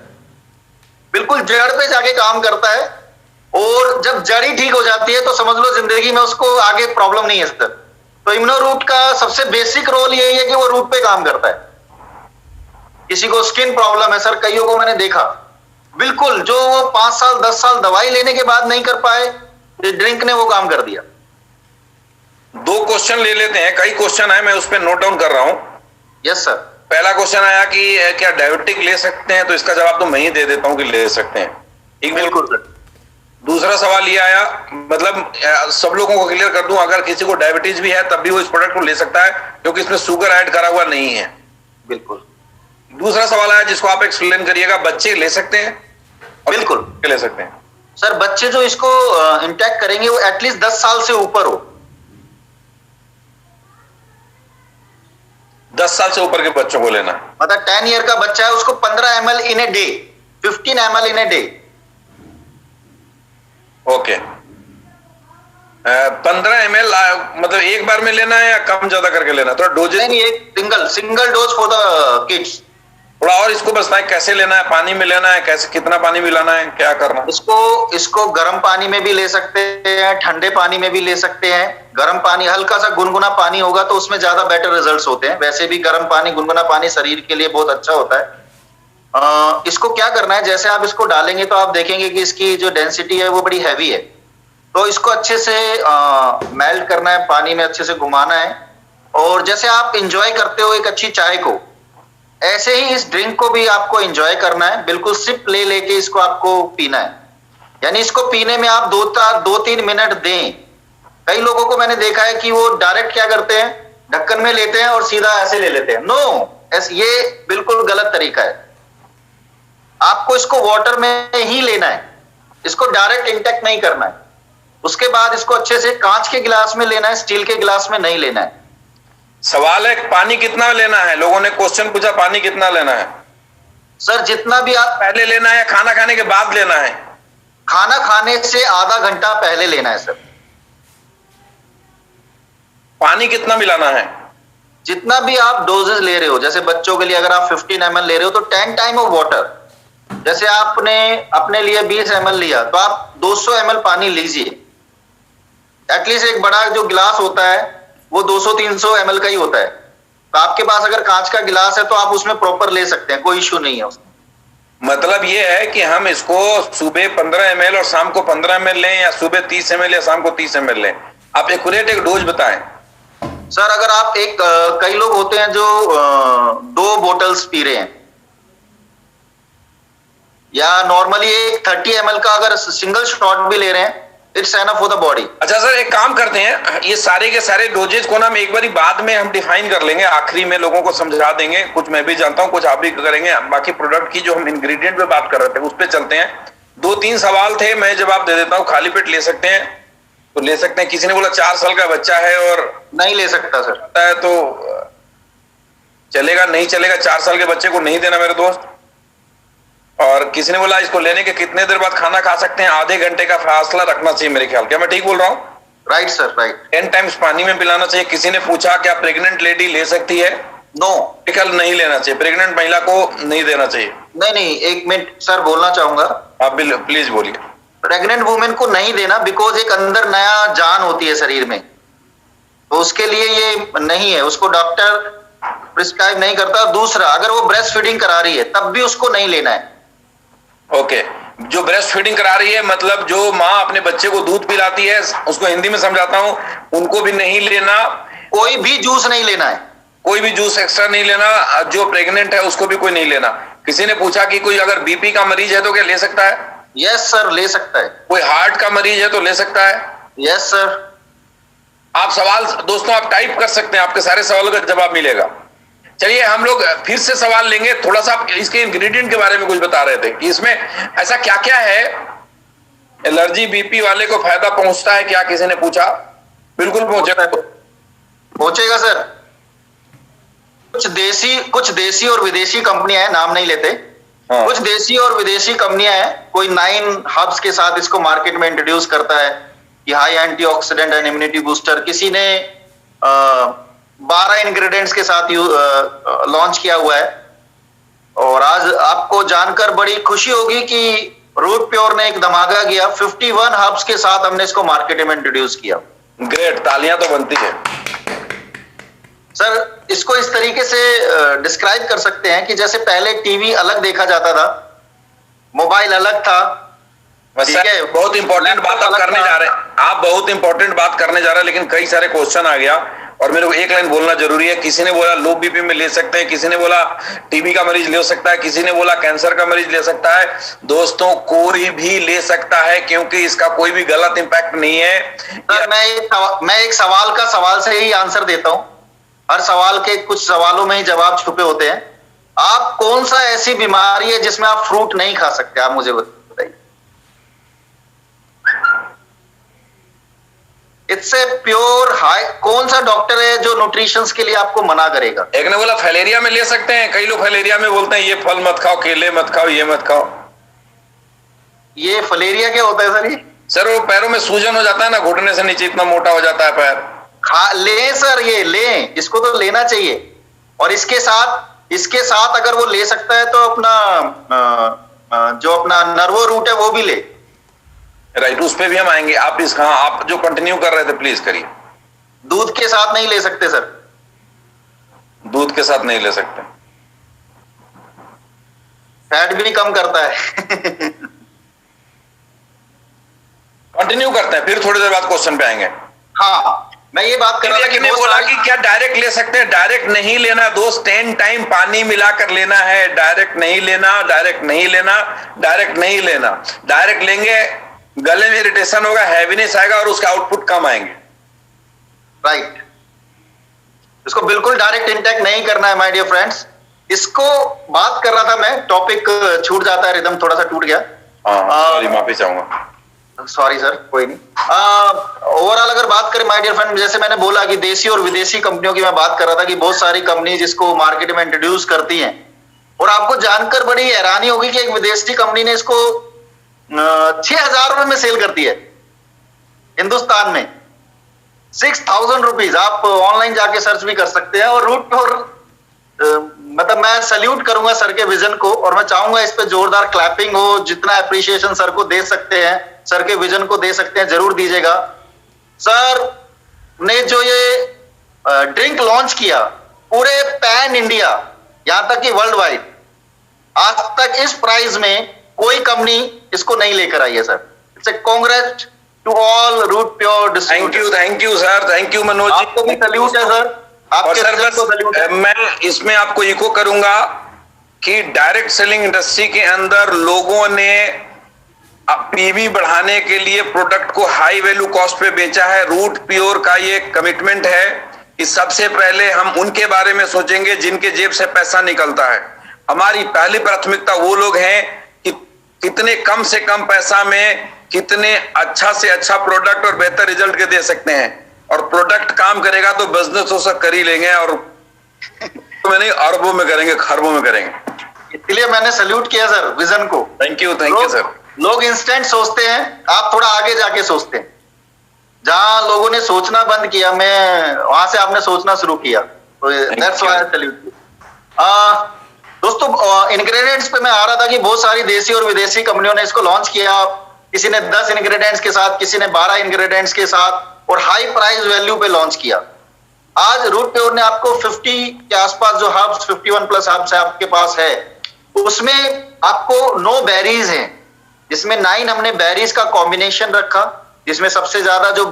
Speaker 3: बिल्कुल जड़ पे जाके काम करता है। और जब जड़ ही ठीक हो जाती है तो समझ लो जिंदगी में उसको आगे प्रॉब्लम नहीं है सर। तो इम्यूनो रूट का सबसे बेसिक रोल यही है कि वो रूट पे काम करता है। किसी को स्किन प्रॉब्लम है सर, कईयों को मैंने देखा बिल्कुल जो वो 5 साल 10 साल दवाई लेने के बाद नहीं कर पाए, ड्रिंक ने वो काम कर दिया।
Speaker 1: 2 क्वेश्चन ले लेते हैं, कई क्वेश्चन है, मैं उस पर नोट डाउन कर रहा हूं।
Speaker 3: Yes sir.
Speaker 1: पहला क्वेश्चन आया कि क्या डायबिटिक ले सकते हैं, तो इसका जवाब तो मैं ही दे देता हूं कि ले सकते हैं। एक
Speaker 3: बिल्कुल सर।
Speaker 1: दूसरा सवाल ये आया, मतलब सब लोगों को क्लियर कर दूं, अगर किसी को डायबिटीज भी है तब भी वो इस प्रोडक्ट को ले सकता है क्योंकि इसमें शुगर ऐड करा हुआ नहीं है।
Speaker 3: बिल्कुल।
Speaker 1: दूसरा सवाल आया जिसको आप एक्सप्लेन करिएगा, बच्चे ले सकते हैं?
Speaker 3: बिल्कुल
Speaker 1: ले सकते हैं
Speaker 3: सर। बच्चे जो इसको इंटेक करेंगे वो एटलीस्ट 10 साल से ऊपर हो।
Speaker 1: 10 साल से ऊपर के बच्चों को लेना,
Speaker 3: मतलब 10 ईयर का बच्चा है उसको 15 ml in a day, 15 ml in a day.
Speaker 1: Okay. 15 ml मतलब एक बार में लेना है या कम ज्यादा करके लेना? थोड़ा डोजेज
Speaker 3: नहीं, एक single dose for the kids.
Speaker 1: थोड़ा और इसको बताएं, कैसे लेना है? पानी में लेना है? कैसे, कितना पानी मिलाना है, क्या करना?
Speaker 3: इसको गर्म पानी में भी ले सकते हैं, ठंडे पानी में भी ले सकते हैं। गर्म पानी, हल्का सा गुनगुना पानी होगा तो उसमें ज्यादा बेटर रिजल्ट्स होते हैं। वैसे भी गर्म पानी, गुनगुना पानी शरीर के लिए बहुत अच्छा होता है। इसको क्या करना है, जैसे आप इसको डालेंगे तो आप देखेंगे कि इसकी जो डेंसिटी है वो बड़ी हैवी है। तो इसको अच्छे से मेल्ट करना है, पानी में अच्छे से घुमाना है। और जैसे आप इंजॉय करते हो एक अच्छी चाय को, ऐसे ही इस ड्रिंक को भी आपको एंजॉय करना है। बिल्कुल सिप ले लेके इसको आपको पीना है। यानी इसको पीने में आप 2-3 मिनट दें। कई लोगों को मैंने देखा है कि वो डायरेक्ट क्या करते हैं, ढक्कन में लेते हैं और सीधा ऐसे ले लेते हैं। नो, ये बिल्कुल गलत तरीका है। आपको इसको वाटर में ही लेना है, इसको डायरेक्ट इंटेक्ट नहीं करना है। उसके बाद इसको अच्छे से कांच के गिलास में लेना है, स्टील के गिलास में नहीं लेना है।
Speaker 1: सवाल है पानी कितना लेना है? लोगों ने क्वेश्चन पूछा पानी कितना लेना है।
Speaker 3: सर जितना भी आप
Speaker 1: पहले लेना है या खाना खाने के बाद लेना है?
Speaker 3: खाना खाने से आधा घंटा पहले लेना है सर।
Speaker 1: पानी कितना मिलाना है?
Speaker 3: जितना भी आप डोजेस ले रहे हो, जैसे बच्चों के लिए अगर आप 15 ml ले रहे हो तो 10 टाइम ऑफ वाटर। जैसे आपने अपने लिए 20 ml लिया तो आप 200 ml पानी लीजिए। एटलीस्ट एक बड़ा जो गिलास होता है वो 200-300 ml का ही होता है। तो आपके पास अगर कांच का गिलास है तो आप उसमें प्रॉपर ले सकते हैं, कोई इश्यू नहीं है उसमें।
Speaker 1: मतलब ये है कि हम इसको सुबह 15 ml और शाम को 15 ml लें, या सुबह 30 ml या शाम को 30 ml लें? आप एक्यूरेट एक डोज बताएं
Speaker 3: सर। अगर आप कई लोग होते हैं जो 2 बोतल्स पी रहे हैं, या नॉर्मली एक 30 ml का अगर सिंगल शॉट भी ले रहे हैं, it's enough for the body.
Speaker 1: अच्छा सर, एक काम करते हैं, ये सारे के सारे डोजेज को ना हम एक बार बाद में हम डिफाइन कर लेंगे, आखिरी में लोगों को समझा देंगे। कुछ मैं भी जानता हूं, कुछ आप भी करेंगे। बाकी प्रोडक्ट की जो हम इंग्रेडिएंट पे बात कर रहे थे उस पे चलते हैं। 2-3 सवाल थे, मैं जवाब दे देता हूँ। खाली पेट ले सकते हैं तो ले सकते हैं। किसी ने बोला 4 साल का बच्चा है और
Speaker 3: नहीं ले सकता सर,
Speaker 1: तो चलेगा? नहीं चलेगा, 4 साल के बच्चे को नहीं देना मेरे दोस्त। और किसी ने बोला इसको लेने के कितने देर बाद खाना खा सकते हैं? आधे घंटे का फासला रखना चाहिए मेरे ख्याल। क्या मैं ठीक बोल रहा हूँ?
Speaker 3: Right sir, right.
Speaker 1: 10 टाइम्स पानी में पिलाना चाहिए। किसी ने पूछा क्या प्रेग्नेंट लेडी ले सकती है?
Speaker 3: नो,
Speaker 1: नहीं लेना चाहिए, प्रेग्नेंट महिला को नहीं देना चाहिए।
Speaker 3: नहीं, 1 मिनट सर बोलना चाहूंगा।
Speaker 1: आप प्लीज बोलिए।
Speaker 3: प्रेग्नेंट वुमेन को नहीं देना, बिकॉज एक अंदर नया जान होती है शरीर में, तो उसके लिए ये नहीं है, उसको डॉक्टर प्रिस्क्राइब नहीं करता। दूसरा, अगर वो ब्रेस्ट फीडिंग करा रही है तब भी उसको नहीं लेना है।
Speaker 1: ओके, जो ब्रेस्ट फीडिंग करा रही है मतलब जो माँ अपने बच्चे को दूध पिलाती है, उसको हिंदी में समझाता हूँ, उनको भी नहीं लेना।
Speaker 3: कोई भी जूस नहीं लेना है,
Speaker 1: कोई भी जूस एक्स्ट्रा नहीं लेना। जो प्रेग्नेंट है उसको भी कोई नहीं लेना। किसी ने पूछा कि कोई अगर बीपी का मरीज है तो क्या ले सकता है?
Speaker 3: यस सर, ले सकता है।
Speaker 1: कोई हार्ट का मरीज है तो ले सकता है?
Speaker 3: Yes sir.
Speaker 1: आप सवाल दोस्तों आप टाइप कर सकते हैं, आपके सारे सवालों का जवाब मिलेगा। चलिए हम लोग फिर से सवाल लेंगे। थोड़ा सा आप इसके इंग्रेडिएंट के बारे में कुछ बता रहे थे कि इसमें ऐसा क्या क्या है, एलर्जी बीपी वाले को फायदा पहुंचता है क्या? किसी ने पूछा। बिल्कुल
Speaker 3: पहुंचेगा सर। कुछ देसी और विदेशी कंपनियां हैं, नाम नहीं लेते।
Speaker 1: हाँ।
Speaker 3: कुछ देसी और विदेशी कंपनियां हैं, कोई 9 हब्स के साथ इसको मार्केट में इंट्रोड्यूस करता है कि high antioxidant and immunity booster. किसी ने 12 इंग्रेडिएंट्स के साथ लॉन्च किया हुआ है। और आज आपको जानकर बड़ी खुशी होगी कि रूट प्योर ने एक धमाका किया, 51 हब्स के साथ हमने इसको मार्केट में इंट्रोड्यूस किया।
Speaker 1: ग्रेट, तालियां तो बनती है।
Speaker 3: सर इसको इस तरीके से डिस्क्राइब कर सकते हैं कि जैसे पहले टीवी अलग देखा जाता था, मोबाइल अलग था, ठीक है,
Speaker 1: बहुत इंपॉर्टेंट बात आप करने जा रहे हैं, आप बहुत इंपॉर्टेंट बात करने जा रहे हैं, लेकिन कई सारे क्वेश्चन आ गया और मेरे को एक लाइन बोलना जरूरी है। किसी ने बोला लो बीपी में ले सकते हैं, किसी ने बोला टीबी का मरीज ले सकता है, किसी ने बोला कैंसर का मरीज ले सकता है। दोस्तों कोई भी ले सकता है, क्योंकि इसका कोई भी गलत इंपैक्ट नहीं है।
Speaker 3: सर मैं एक सवाल का सवाल से ही आंसर देता हूं, हर सवाल के कुछ सवालों में ही जवाब छुपे होते हैं। आप कौन सा ऐसी बीमारी है जिसमें आप फ्रूट नहीं खा सकते, आप मुझे बताइए। इट्स ए प्योर हाई, कौन सा डॉक्टर है जो न्यूट्रिशन के लिए आपको मना करेगा?
Speaker 1: एक ने बोला फैलेरिया में ले सकते हैं, कई लोग फैलेरिया में बोलते हैं ये फल मत खाओ, केले मत खाओ, ये मत खाओ।
Speaker 3: ये फलेरिया क्या होता है सर? ये
Speaker 1: सर वो पैरों में सूजन हो जाता है ना, घुटने से नीचे इतना मोटा हो जाता है पैर।
Speaker 3: ले सर, ये ले, इसको तो लेना चाहिए। और इसके साथ अगर वो ले सकता है तो अपना जो अपना नर्वो रूट है वो भी ले।
Speaker 1: राइट, उस पे भी हम आएंगे। आप जो कंटिन्यू कर रहे थे प्लीज करिए।
Speaker 3: दूध के साथ नहीं ले सकते सर,
Speaker 1: दूध के साथ नहीं ले सकते,
Speaker 3: फैट भी कम करता है।
Speaker 1: कंटिन्यू करते हैं, फिर थोड़ी देर बाद क्वेश्चन पे आएंगे।
Speaker 3: हाँ, मैं ये बात कर रहा था कि
Speaker 1: बोला कि क्या डायरेक्ट ले सकते हैं? डायरेक्ट नहीं लेना दोस्त, 10 टाइम पानी मिलाकर लेना है। डायरेक्ट नहीं लेना, डायरेक्ट नहीं लेना, डायरेक्ट नहीं लेना। डायरेक्ट लेंगे गले में इरिटेशन होगा, हैवीनेस आएगा और उसका आउटपुट कम आएंगे।
Speaker 3: राइट, इसको बिल्कुल डायरेक्ट इंटेक नहीं करना है माय डियर फ्रेंड्स। इसको बात कर रहा था मैं, टॉपिक छूट जाता है, रिदम थोड़ा सा टूट गया।
Speaker 1: सॉरी, माफी चाहूंगा।
Speaker 3: सॉरी सर, कोई नहीं। ओवरऑल अगर बात करें माय डियर फ्रेंड, जैसे मैंने बोला कि देसी और विदेशी कंपनियों की मैं बात कर रहा था कि बहुत सारी कंपनी जिसको मार्केट में इंट्रोड्यूस करती हैं, और आपको जानकर बड़ी हैरानी होगी कि एक विदेशी कंपनी ने इसको 6,000 रुपए में सेल करती है हिंदुस्तान में। 6,000 रुपीज, आप ऑनलाइन जाके सर्च भी कर सकते हैं। और रूट पर मतलब मैं सल्यूट करूंगा सर के विजन को, और मैं चाहूंगा इस पे जोरदार क्लैपिंग हो। जितना अप्रिशिएशन सर को दे सकते हैं, सर के विजन को दे सकते हैं, जरूर दीजिएगा। सर ने जो ये ड्रिंक लॉन्च किया पूरे पैन इंडिया, यहां तक कि वर्ल्ड वाइड, आज तक इस प्राइस में कोई कंपनी इसको नहीं लेकर आई है sir. It's a congrats to all Root Pure distributors.
Speaker 1: Thank you sir, thank you Manoj ji,
Speaker 3: आपको भी सल्यूट है सर।
Speaker 1: और सर बस मैं इसमें आपको इको करूंगा कि डायरेक्ट सेलिंग इंडस्ट्री के अंदर लोगों ने पीवी बढ़ाने के लिए प्रोडक्ट को हाई वैल्यू कॉस्ट पे बेचा है। रूट प्योर का ये कमिटमेंट है कि सबसे पहले हम उनके बारे में सोचेंगे जिनके जेब से पैसा निकलता है। हमारी पहली प्राथमिकता वो लोग हैं कि कितने कम से कम पैसा में कितने अच्छा से अच्छा प्रोडक्ट और बेहतर रिजल्ट के दे सकते हैं। और प्रोडक्ट काम करेगा तो बिजनेस तो सब कर ही लेंगे, और तो मैंने अरबों में करेंगे, खरबों में करेंगे।
Speaker 3: इसलिए मैंने सल्यूट किया सर विजन को।
Speaker 1: Thank you sir.
Speaker 3: लोग इंस्टेंट सोचते हैं, आप थोड़ा आगे जाके सोचते हैं। जहां लोगों ने सोचना बंद किया, मैं वहां से आपने सोचना शुरू किया, तो that's why I salute you. दोस्तों इंग्रेडिएंट्स पे मैं आ रहा था कि बहुत सारी देसी और विदेशी कंपनियों ने इसको लॉन्च किया। किसी ने 10 इंग्रेडिएंट्स के साथ, किसी ने 12 इंग्रेडिएंट्स के साथ, और हाई प्राइस वैल्यू पे लॉन्च किया। आज रूट प्योर ने आपको 50 के आसपास जो हर्ब्स, 51 प्लस हर्ब्स है आपके पास है, उसमें आपको 9 बेरीज हैं, जिसमें 9 हमने बेरीज का कॉम्बिनेशन रखा, जिसमें सबसे ज्यादा जो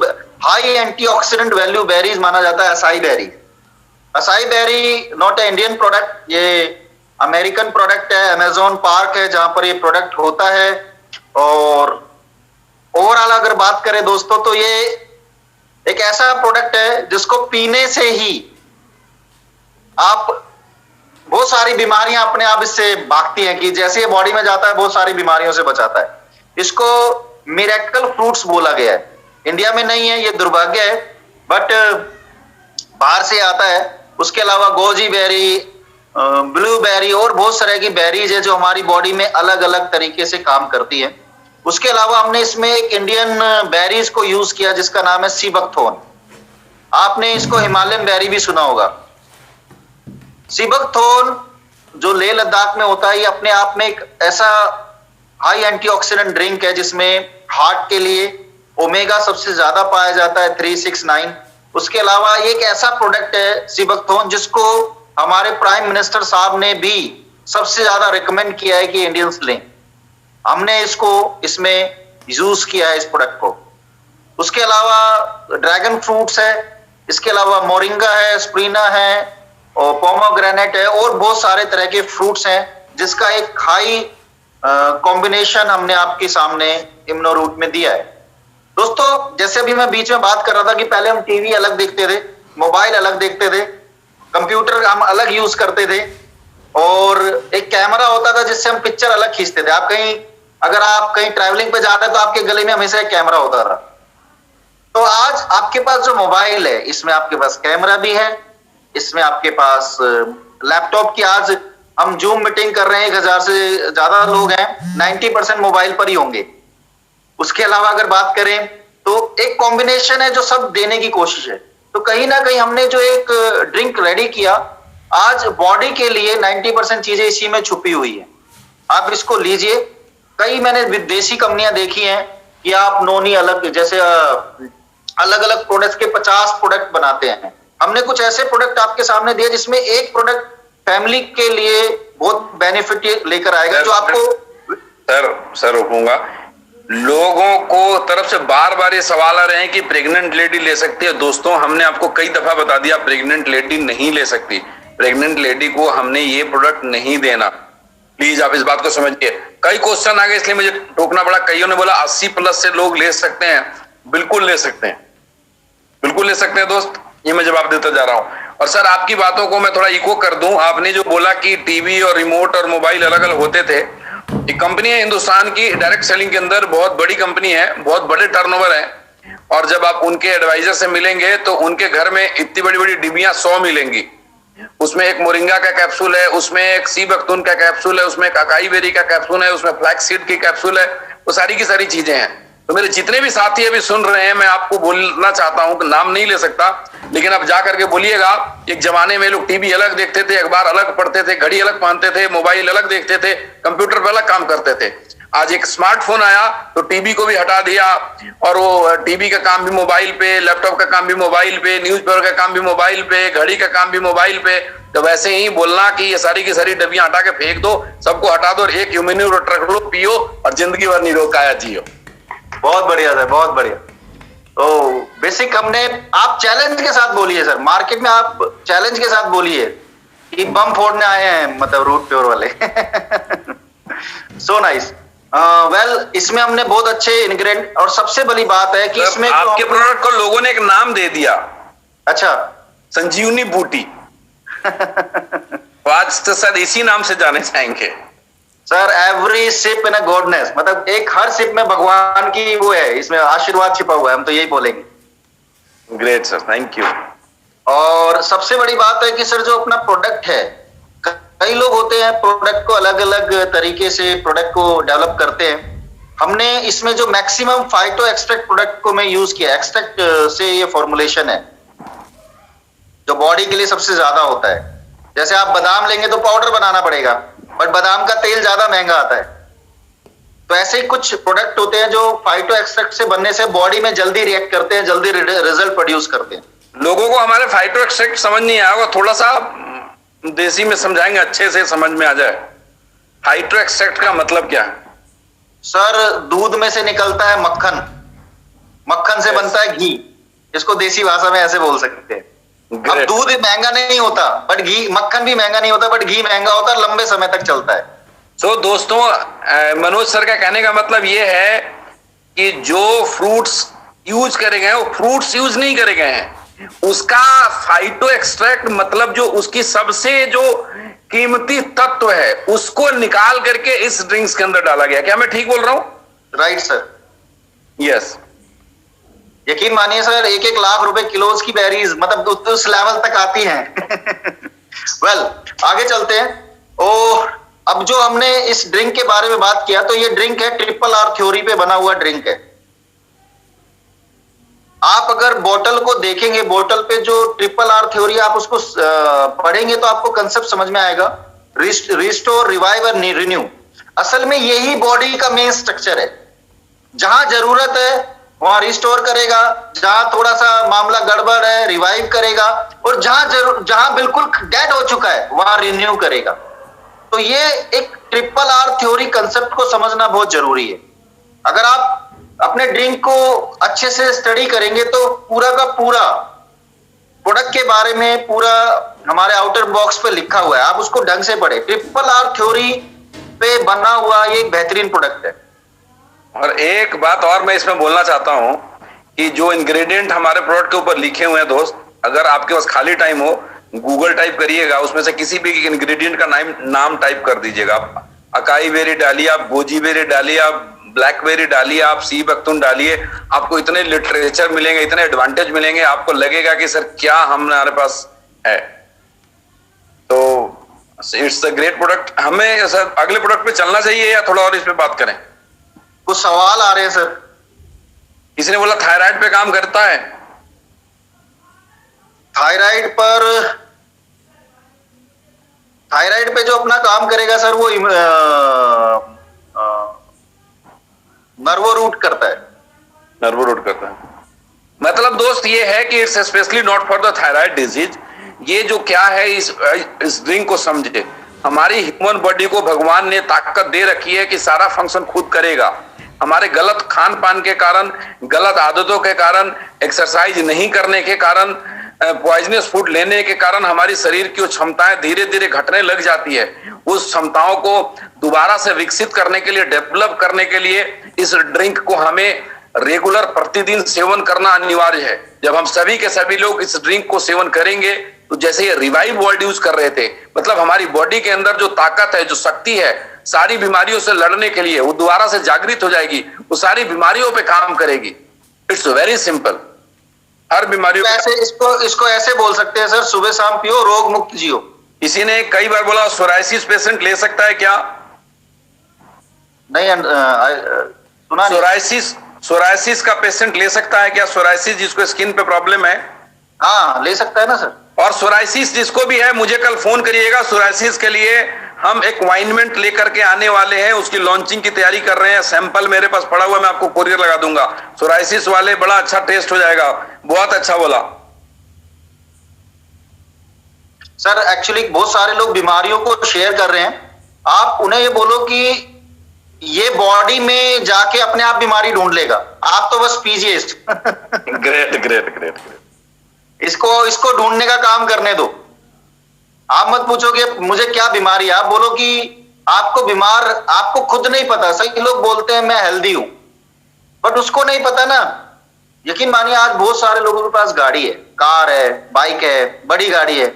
Speaker 3: हाई एंटीऑक्सीडेंट वैल्यू बेरीज माना जाता है acai berry. Acai berry not a Indian product, ये अमेरिकन प्रोडक्ट है। अमेजोन पार्क है जहां पर ये प्रोडक्ट होता है। और ओवरऑल अगर बात करें दोस्तों, तो ये एक ऐसा प्रोडक्ट है जिसको पीने से ही आप बहुत सारी बीमारियां अपने आप इससे भागती हैं, कि जैसे ये बॉडी में जाता है बहुत सारी बीमारियों से बचाता है। इसको मिरेकल फ्रूट्स बोला गया है। इंडिया में नहीं है, ये दुर्भाग्य है, बट बाहर से आता है। उसके अलावा गोजी बेरी, ब्लूबेरी और बहुत सारे की बेरीज है जो हमारी बॉडी में अलग अलग तरीके से काम करती है। उसके अलावा हमने इसमें एक इंडियन बेरीज को यूज किया जिसका नाम है सी बकथॉर्न। आपने इसको हिमालयन बेरी भी सुना होगा। सी बकथॉर्न जो लेह लद्दाख में होता है, ये अपने आप में एक ऐसा हाई एंटीऑक्सीडेंट ड्रिंक है, जिसमें हार्ट के लिए ओमेगा सबसे ज्यादा पाया जाता है 369। उसके अलावा एक ऐसा प्रोडक्ट है सीबकथोन, जिसको हमारे प्राइम मिनिस्टर साहब ने भी सबसे ज्यादा रिकमेंड किया है कि इंडियंस लें। हमने इसको इसमें यूज किया है इस प्रोडक्ट को। उसके अलावा ड्रैगन फ्रूट्स है, इसके अलावा मोरिंगा है, स्प्रीना है और पोमोग्रेनेट है और बहुत सारे तरह के फ्रूट्स हैं, जिसका एक हाई कॉम्बिनेशन हमने आपके सामने इम्यूनोरूट में दिया है। दोस्तों, जैसे अभी मैं बीच में बात कर रहा था कि पहले हम टीवी अलग देखते थे, मोबाइल अलग देखते थे, कंप्यूटर हम अलग यूज करते थे और एक कैमरा होता था जिससे हम पिक्चर अलग खींचते थे। अगर आप कहीं ट्रैवलिंग पे जा रहे हैं तो आपके गले में हमेशा एक कैमरा होता था। तो आज आपके पास जो मोबाइल है, इसमें आपके पास कैमरा भी है, इसमें आपके पास लैपटॉप की, आज हम जूम मीटिंग कर रहे हैं, 1000 से ज्यादा लोग हैं, 90% मोबाइल पर ही होंगे। उसके अलावा अगर बात करें तो एक कॉम्बिनेशन है जो सब देने की कोशिश है। तो कहीं ना कहीं हमने जो एक ड्रिंक रेडी किया, आज बॉडी के लिए 90% चीजें इसी में छुपी हुई है। आप इसको लीजिए। कई मैंने विदेशी कंपनियां देखी हैं कि आप नोनी अलग, जैसे अलग अलग प्रोडक्ट्स के 50 प्रोडक्ट बनाते हैं। हमने कुछ ऐसे प्रोडक्ट आपके सामने दिए जिसमें एक प्रोडक्ट फैमिली के लिए बहुत बेनिफिट लेकर आएगा, जो आपको
Speaker 1: सर रुकूंगा। लोगों को तरफ से बार बार ये सवाल आ रहे हैं कि प्रेग्नेंट लेडी ले सकती है। दोस्तों, हमने आपको कई दफा बता दिया, प्रेग्नेंट लेडी नहीं ले सकती। प्रेग्नेंट लेडी को हमने ये प्रोडक्ट नहीं देना, प्लीज आप इस बात को समझिए। कई क्वेश्चन आ गए इसलिए मुझे टोकना पड़ा। कईयों ने बोला 80+ से लोग ले सकते हैं। बिल्कुल ले सकते हैं, बिल्कुल ले सकते हैं दोस्त, ये मैं जवाब देता जा रहा हूं। और सर, आपकी बातों को मैं थोड़ा इको कर दूं। आपने जो बोला कि टीवी और रिमोट और मोबाइल अलग अलग होते थे, एक कंपनी है हिंदुस्तान की, डायरेक्ट सेलिंग के अंदर बहुत बड़ी कंपनी है, बहुत बड़े टर्नओवर है। और जब आप उनके एडवाइजर से मिलेंगे तो उनके घर में इतनी बड़ी बड़ी डिबियां 100 मिलेंगी। उसमें एक मोरिंगा का कैप्सूल है, उसमें एक सीबकथून का कैप्सूल है, उसमें एक अकाई बेरी का कैप्सूल है, उसमें फ्लैक्स सीड की कैप्सूल है। वो सारी की सारी चीजें हैं। तो मेरे जितने भी साथी अभी सुन रहे हैं, मैं आपको बोलना चाहता हूं कि नाम नहीं ले सकता, लेकिन आप जा करके बोलिएगा। एक जमाने में लोग टीवी अलग देखते थे, अखबार अलग पढ़ते थे, घड़ी अलग पहनते थे, मोबाइल अलग देखते थे, कंप्यूटर पर अलग काम करते थे। आज एक स्मार्टफोन आया तो टीवी को भी हटा दिया और वो टीवी का काम भी मोबाइल पे, लैपटॉप का काम भी मोबाइल पे, न्यूज़पेपर का काम भी मोबाइल पे, घड़ी का काम भी मोबाइल पे। तो वैसे ही बोलना कि ये सारी की सारी डब्बियां हटा के फेंक दो, सबको हटा दो और एक इम्यूनिटी रख लो, पियो और जिंदगी भर निरोग काया जियो।
Speaker 3: बहुत बढ़िया सर, बहुत बढ़िया। तो बेसिक हमने, आप चैलेंज के साथ बोलिए सर, मार्केट में आप चैलेंज के साथ बोलिए कि बम फोड़ने आए हैं, मतलब रूट प्योर वाले। So nice. वेल, इसमें हमने बहुत अच्छे इंग्रेडिएंट, और सबसे बड़ी बात है कि इसमें
Speaker 1: आपके प्रोडक्ट को लोगों ने एक नाम दे दिया।
Speaker 3: अच्छा,
Speaker 1: संजीवनी बूटी। तो आज तो सर इसी नाम से जाने चाहेंगे
Speaker 3: सर। एवरी सिप इन अ गॉडनेस, मतलब एक हर सिप में भगवान की वो है, इसमें आशीर्वाद छिपा हुआ है, हम तो यही बोलेंगे।
Speaker 1: Great sir, thank you.
Speaker 3: और सबसे बड़ी बात है कि सर जो अपना प्रोडक्ट है, कई लोग होते हैं प्रोडक्ट को अलग अलग तरीके से प्रोडक्ट को डेवलप करते हैं। हमने इसमें जो मैक्सिमम फाइटो एक्सट्रैक्ट प्रोडक्ट को मैं यूज किया, एक्सट्रैक्ट से ये फॉर्मुलेशन है जो बॉडी के लिए सबसे ज्यादा होता है। जैसे आप बादाम लेंगे तो पाउडर बनाना पड़ेगा, बट बादाम का तेल ज्यादा महंगा आता है। तो ऐसे ही कुछ प्रोडक्ट होते हैं जो फाइटो एक्सट्रैक्ट से बनने से बॉडी में जल्दी रिएक्ट करते हैं, जल्दी रिजल्ट प्रोड्यूस करते हैं।
Speaker 1: लोगों को हमारे फाइटो एक्सट्रैक्ट समझ नहीं आया, थोड़ा सा देसी में समझाएंगे, अच्छे से समझ में आ जाए। फाइटो एक्सट्रैक्ट का मतलब क्या है?
Speaker 3: सर, दूध में से निकलता है मक्खन, मक्खन से बनता है घी। इसको देसी भाषा में ऐसे बोल सकते हैं। अब दूध महंगा नहीं होता, बट घी, मक्खन भी महंगा नहीं होता, बट घी महंगा होता है, लंबे समय तक चलता है। तो
Speaker 1: दोस्तों, मनोज सर का कहने का मतलब ये है कि जो फ्रूट्स यूज करे गए वो फ्रूट्स यूज नहीं करे गए हैं, उसका फाइटो एक्सट्रैक्ट मतलब जो उसकी सबसे जो कीमती तत्व है उसको निकाल करके इस ड्रिंक्स के अंदर डाला गया। क्या मैं ठीक बोल रहा हूं?
Speaker 3: Right sir,
Speaker 1: yes.
Speaker 3: यकीन मानिए सर, 1-1 लाख रुपए किलो की बेरीज, मतलब उस लेवल तक आती हैं। वेल, आगे चलते हैं। और अब जो हमने इस ड्रिंक के बारे में बात किया, तो ये ड्रिंक है RRR थ्योरी पे बना हुआ ड्रिंक है। आप अगर बोतल को देखेंगे, बोतल पे जो RRR थ्योरी आप उसको पढ़ेंगे तो आपको कंसेप्ट समझ में आएगा। रिस्टोर, रिवाइव और रिन्यू। असल में यही बॉडी का मेन स्ट्रक्चर है। जहां जरूरत है वहां रिस्टोर करेगा, जहां थोड़ा सा मामला गड़बड़ है रिवाइव करेगा, और जहां बिल्कुल डेड हो चुका है वहां रिन्यू करेगा। तो ये एक ट्रिपल आर थ्योरी कंसेप्ट को समझना बहुत जरूरी है। अगर आप अपने ड्रिंक को अच्छे से स्टडी करेंगे तो पूरा का पूरा प्रोडक्ट के बारे में पूरा हमारे आउटर बॉक्स पे लिखा हुआ है, आप उसको ढंग से पढ़े। ट्रिपल आर थ्योरी पे बना हुआ ये एक बेहतरीन प्रोडक्ट है।
Speaker 1: और एक बात और मैं इसमें बोलना चाहता हूं कि जो इंग्रेडिएंट हमारे प्रोडक्ट के ऊपर लिखे हुए हैं दोस्त, अगर आपके पास खाली टाइम हो गूगल टाइप करिएगा, उसमें से किसी भी इंग्रेडिएंट का नाम टाइप कर दीजिएगा। आप अकाई बेरी डालिए, आप गोजी बेरी डालिए, आप ब्लैकबेरी डालिए, आप सी बख्तून डालिए, आपको इतने लिटरेचर मिलेंगे, इतने एडवांटेज मिलेंगे, आपको लगेगा कि सर क्या हमारे पास है। तो इट्स अ ग्रेट प्रोडक्ट। हमें सर अगले प्रोडक्ट पे चलना चाहिए या थोड़ा और इस पे बात करें?
Speaker 3: कुछ सवाल आ रहे हैं सर।
Speaker 1: किसी ने बोला थायराइड पे काम करता है।
Speaker 3: थायराइड पे जो अपना काम करेगा सर वो नर्वो रूट करता है।
Speaker 1: नर्वो रूट करता है, मतलब दोस्त ये है कि it's specially not for the thyroid disease. ये जो क्या है इस ड्रिंक को समझे। हमारी ह्यूमन बॉडी को भगवान ने ताकत दे रखी है कि सारा फंक्शन खुद करेगा। हमारे गलत खान पान के कारण, गलत आदतों के कारण, एक्सरसाइज नहीं करने के कारण, पॉइजनस फूड लेने के कारण हमारी शरीर की वो क्षमताएं धीरे धीरे घटने लग जाती है। उस क्षमताओं को दोबारा से विकसित करने के लिए, डेवलप करने के लिए इस ड्रिंक को हमें रेगुलर प्रतिदिन सेवन करना अनिवार्य है। जब हम सभी के सभी लोग इस ड्रिंक को सेवन करेंगे तो जैसे ये रिवाइव वर्ड यूज कर रहे थे, मतलब हमारी बॉडी के अंदर जो ताकत है, जो शक्ति है सारी बीमारियों से लड़ने के लिए, वो दोबारा से जागृत हो जाएगी, वो सारी बीमारियों पे काम करेगी। It's very simple. हर बीमारियों
Speaker 3: ऐसे इसको ऐसे बोल सकते हैं सर, सुबह शाम पियो, रोग मुक्त जियो।
Speaker 1: किसी ने कई बार बोला सोराइसिस पेशेंट ले सकता है क्या?
Speaker 3: नहीं, सुना नहीं।
Speaker 1: सोराइसिस का पेशेंट ले सकता है क्या? सोराइसिस जिसको स्किन पे प्रॉब्लम है,
Speaker 3: हाँ ले सकता है ना सर।
Speaker 1: और सोराइसिस जिसको भी है मुझे कल फोन करिएगा। सोराइसिस के लिए हम एक वाइनमेंट लेकर के आने वाले हैं, उसकी लॉन्चिंग की तैयारी कर रहे हैं। सैंपल मेरे पास पड़ा हुआ है, मैं आपको कोरियर लगा दूंगा। सोराइसिस वाले बड़ा अच्छा टेस्ट हो जाएगा। बहुत अच्छा बोला
Speaker 3: सर। एक्चुअली बहुत सारे लोग बीमारियों को शेयर कर रहे हैं, आप उन्हें ये बोलो कि ये बॉडी में जाके अपने आप बीमारी ढूंढ लेगा, आप तो बस पीजिए।
Speaker 1: Great great great.
Speaker 3: इसको ढूंढने का काम करने दो। आप मत पूछोगे मुझे क्या बीमारी है, आप बोलो कि आपको खुद नहीं पता। सही लोग बोलते हैं मैं हेल्दी हूं, बट उसको नहीं पता ना। यकीन मानिए आज बहुत सारे लोगों के पास गाड़ी है, कार है, बाइक है, बड़ी गाड़ी है,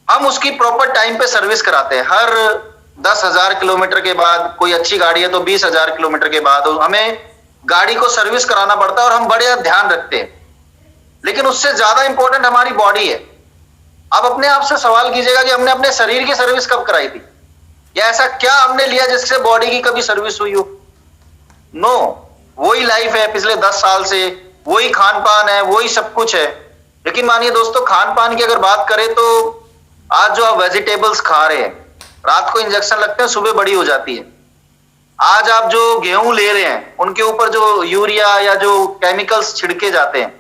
Speaker 3: हम उसकी प्रॉपर टाइम पे सर्विस कराते हैं। हर 10,000 किलोमीटर के बाद, कोई अच्छी गाड़ी है तो 20,000 किलोमीटर के बाद हमें गाड़ी को सर्विस कराना पड़ता है, और हम बड़े ध्यान रखते हैं। लेकिन उससे ज्यादा इंपॉर्टेंट हमारी बॉडी है। आप अपने आप से सवाल कीजिएगा कि हमने अपने शरीर की सर्विस कब कराई थी, या ऐसा क्या हमने लिया जिससे बॉडी की कभी सर्विस हुई हो? नो, वही लाइफ है पिछले 10 साल से, वही खान पान है, वही सब कुछ है। लेकिन मानिए दोस्तों, खान पान की अगर बात करें तो आज जो आप वेजिटेबल्स खा रहे हैं, रात को इंजेक्शन लगते हैं, सुबह बड़ी हो जाती है। आज आप जो गेहूं ले रहे हैं उनके ऊपर जो यूरिया या जो केमिकल्स छिड़के जाते हैं,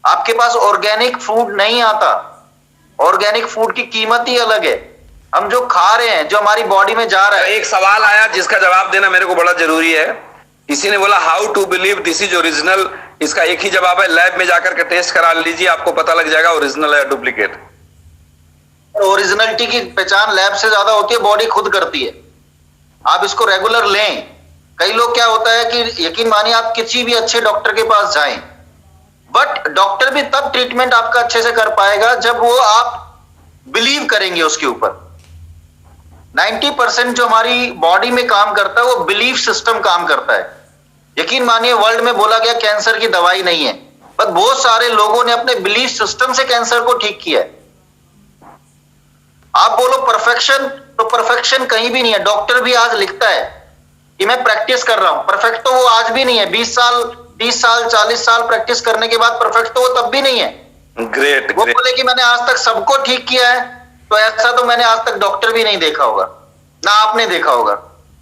Speaker 3: आपके पास ऑर्गेनिक फूड नहीं आता। ऑर्गेनिक फूड की कीमत ही अलग है। हम जो खा रहे हैं, जो हमारी बॉडी में जा रहा है।
Speaker 1: एक सवाल आया जिसका जवाब देना मेरे को बड़ा जरूरी है। किसी ने बोला how to believe this is original. इसका एक ही जवाब है, लैब में जाकर के टेस्ट करा लीजिए, आपको पता लग जाएगा ओरिजिनल है या डुप्लीकेट।
Speaker 3: ओरिजिनलिटी की पहचान लैब से ज्यादा होती है, बॉडी खुद करती है। आप इसको रेगुलर लें। कई लोग क्या होता है कि यकीन मानिए आप किसी भी अच्छे डॉक्टर के पास जाएं, बट डॉक्टर भी तब ट्रीटमेंट आपका अच्छे से कर पाएगा जब वो आप बिलीव करेंगे उसके ऊपर। 90% जो हमारी बॉडी में काम करता है वो बिलीफ सिस्टम काम करता है। यकीन मानिए वर्ल्ड में बोला गया कैंसर की दवाई नहीं है, पर बहुत सारे लोगों ने अपने बिलीफ सिस्टम से कैंसर को ठीक किया है। आप बोलो परफेक्शन, तो परफेक्शन कहीं भी नहीं है। डॉक्टर भी आज लिखता है कि मैं प्रैक्टिस कर रहा हूं, परफेक्ट तो वो आज भी नहीं है। 20 साल 30 साल 40 साल प्रैक्टिस करने के बाद परफेक्ट तो वो तब भी नहीं है।
Speaker 1: ग्रेट।
Speaker 3: वो बोले कि मैंने आज तक सबको ठीक किया है, तो ऐसा तो मैंने आज तक डॉक्टर भी नहीं देखा होगा, ना आपने देखा होगा।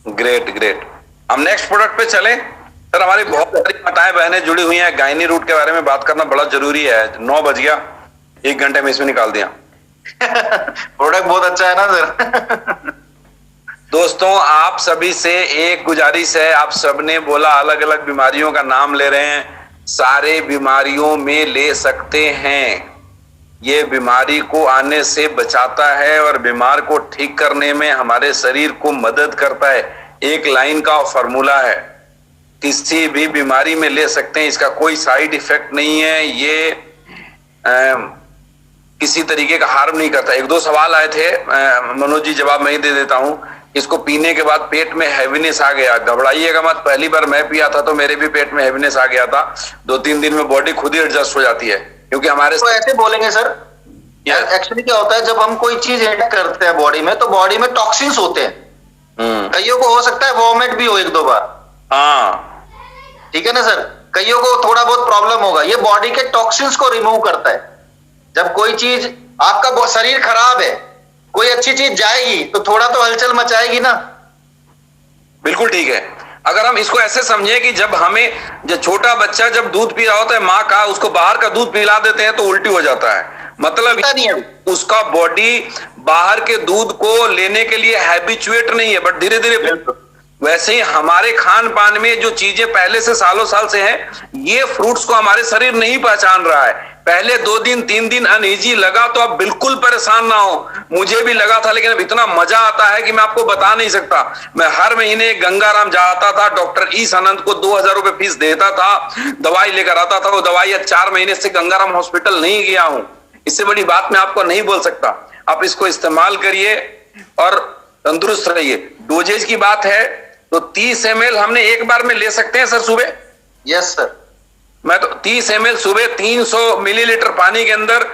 Speaker 1: Great great. हम नेक्स्ट प्रोडक्ट पे चले सर। हमारी बहुत सारी माताएं बहनें जुड़ी हुई हैं, गायनी रूट के बारे में बात करना बड़ा जरूरी है। 9 बज गया, 1 घंटे में इसमें निकाल दिया।
Speaker 3: प्रोडक्ट बहुत अच्छा है ना सर।
Speaker 1: दोस्तों आप सभी से एक गुजारिश है, आप सबने बोला अलग अलग बीमारियों का नाम ले रहे हैं, सारे बीमारियों में ले सकते हैं। ये बीमारी को आने से बचाता है और बीमार को ठीक करने में हमारे शरीर को मदद करता है। एक लाइन का फॉर्मूला है, किसी भी बीमारी में ले सकते हैं, इसका कोई साइड इफेक्ट नहीं है, ये किसी तरीके का हार्म नहीं करता। 1-2 सवाल आए थे, मनोज जी जवाब मैं ही दे देता हूं। इसको पीने के बाद पेट में हैवीनेस आ गया, घबराइएगा मत। पहली बार मैं पिया था तो मेरे भी पेट में हैवीनेस आ गया था। 2-3 दिन में बॉडी खुद ही एडजस्ट हो जाती है, क्योंकि हमारे
Speaker 3: तो ऐसे बोलेंगे सर, एक्चुअली क्या होता है जब हम कोई चीज ऐड करते हैं बॉडी में, तो बॉडी में टॉक्सिन्स होते हैं। कईयों को हो सकता है वॉमिट भी हो 1-2 बार।
Speaker 1: हाँ
Speaker 3: ठीक है ना सर, कईयों को थोड़ा बहुत प्रॉब्लम होगा। ये बॉडी के टॉक्सिन्स को रिमूव करता है। जब कोई चीज, आपका शरीर खराब है, कोई अच्छी चीज जाएगी तो थोड़ा तो हलचल मचाएगी ना।
Speaker 1: बिल्कुल ठीक है। अगर हम इसको ऐसे समझे कि जब छोटा बच्चा जब दूध पी रहा होता है माँ का, उसको बाहर का दूध पिला देते हैं तो उल्टी हो जाता है। मतलब
Speaker 3: नहीं है,
Speaker 1: उसका बॉडी बाहर के दूध को लेने के लिए हैबिचुएट नहीं है, बट धीरे धीरे। वैसे ही हमारे खान पान में जो चीजें पहले से सालों साल से हैं, ये फ्रूट्स को हमारे शरीर नहीं पहचान रहा है। पहले 2 दिन 3 दिन अनईजी लगा तो आप बिल्कुल परेशान ना हो, मुझे भी लगा था, लेकिन अब इतना मजा आता है कि मैं आपको बता नहीं सकता। मैं हर महीने गंगाराम जाता था, डॉक्टर ई सनंद को 2000 रुपए फीस देता था, दवाई लेकर आता था। वो दवाई 4 महीने से गंगाराम हॉस्पिटल नहीं गया हूं। इससे बड़ी बात मैं आपको नहीं बोल सकता। आप इसको इस्तेमाल करिए और तंदुरुस्त रहिए। डोजेज की बात है तो 30 ml हमने एक बार में ले सकते हैं सर सुबह।
Speaker 3: यस सर,
Speaker 1: मैं तो 30 ml सुबह 300 मिलीलीटर पानी के अंदर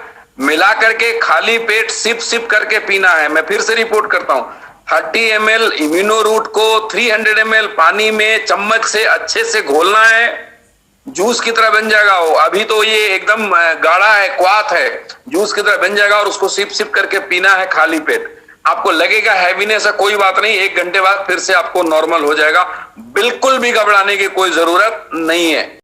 Speaker 1: मिला करके खाली पेट सिप सिप करके पीना है। मैं फिर से रिपोर्ट करता हूं, 30 ml इम्यूनो रूट को 300 ml पानी में चम्मच से अच्छे से घोलना है, जूस की तरह बन जाएगा वो। अभी तो ये एकदम गाढ़ा है, क्वाथ है, जूस की तरह बन जाएगा और उसको सिप सिप करके पीना है खाली पेट। आपको लगेगा हैवीनेस है, कोई बात नहीं, 1 घंटे बाद फिर से आपको नॉर्मल हो जाएगा। बिल्कुल भी घबराने की कोई जरूरत नहीं है।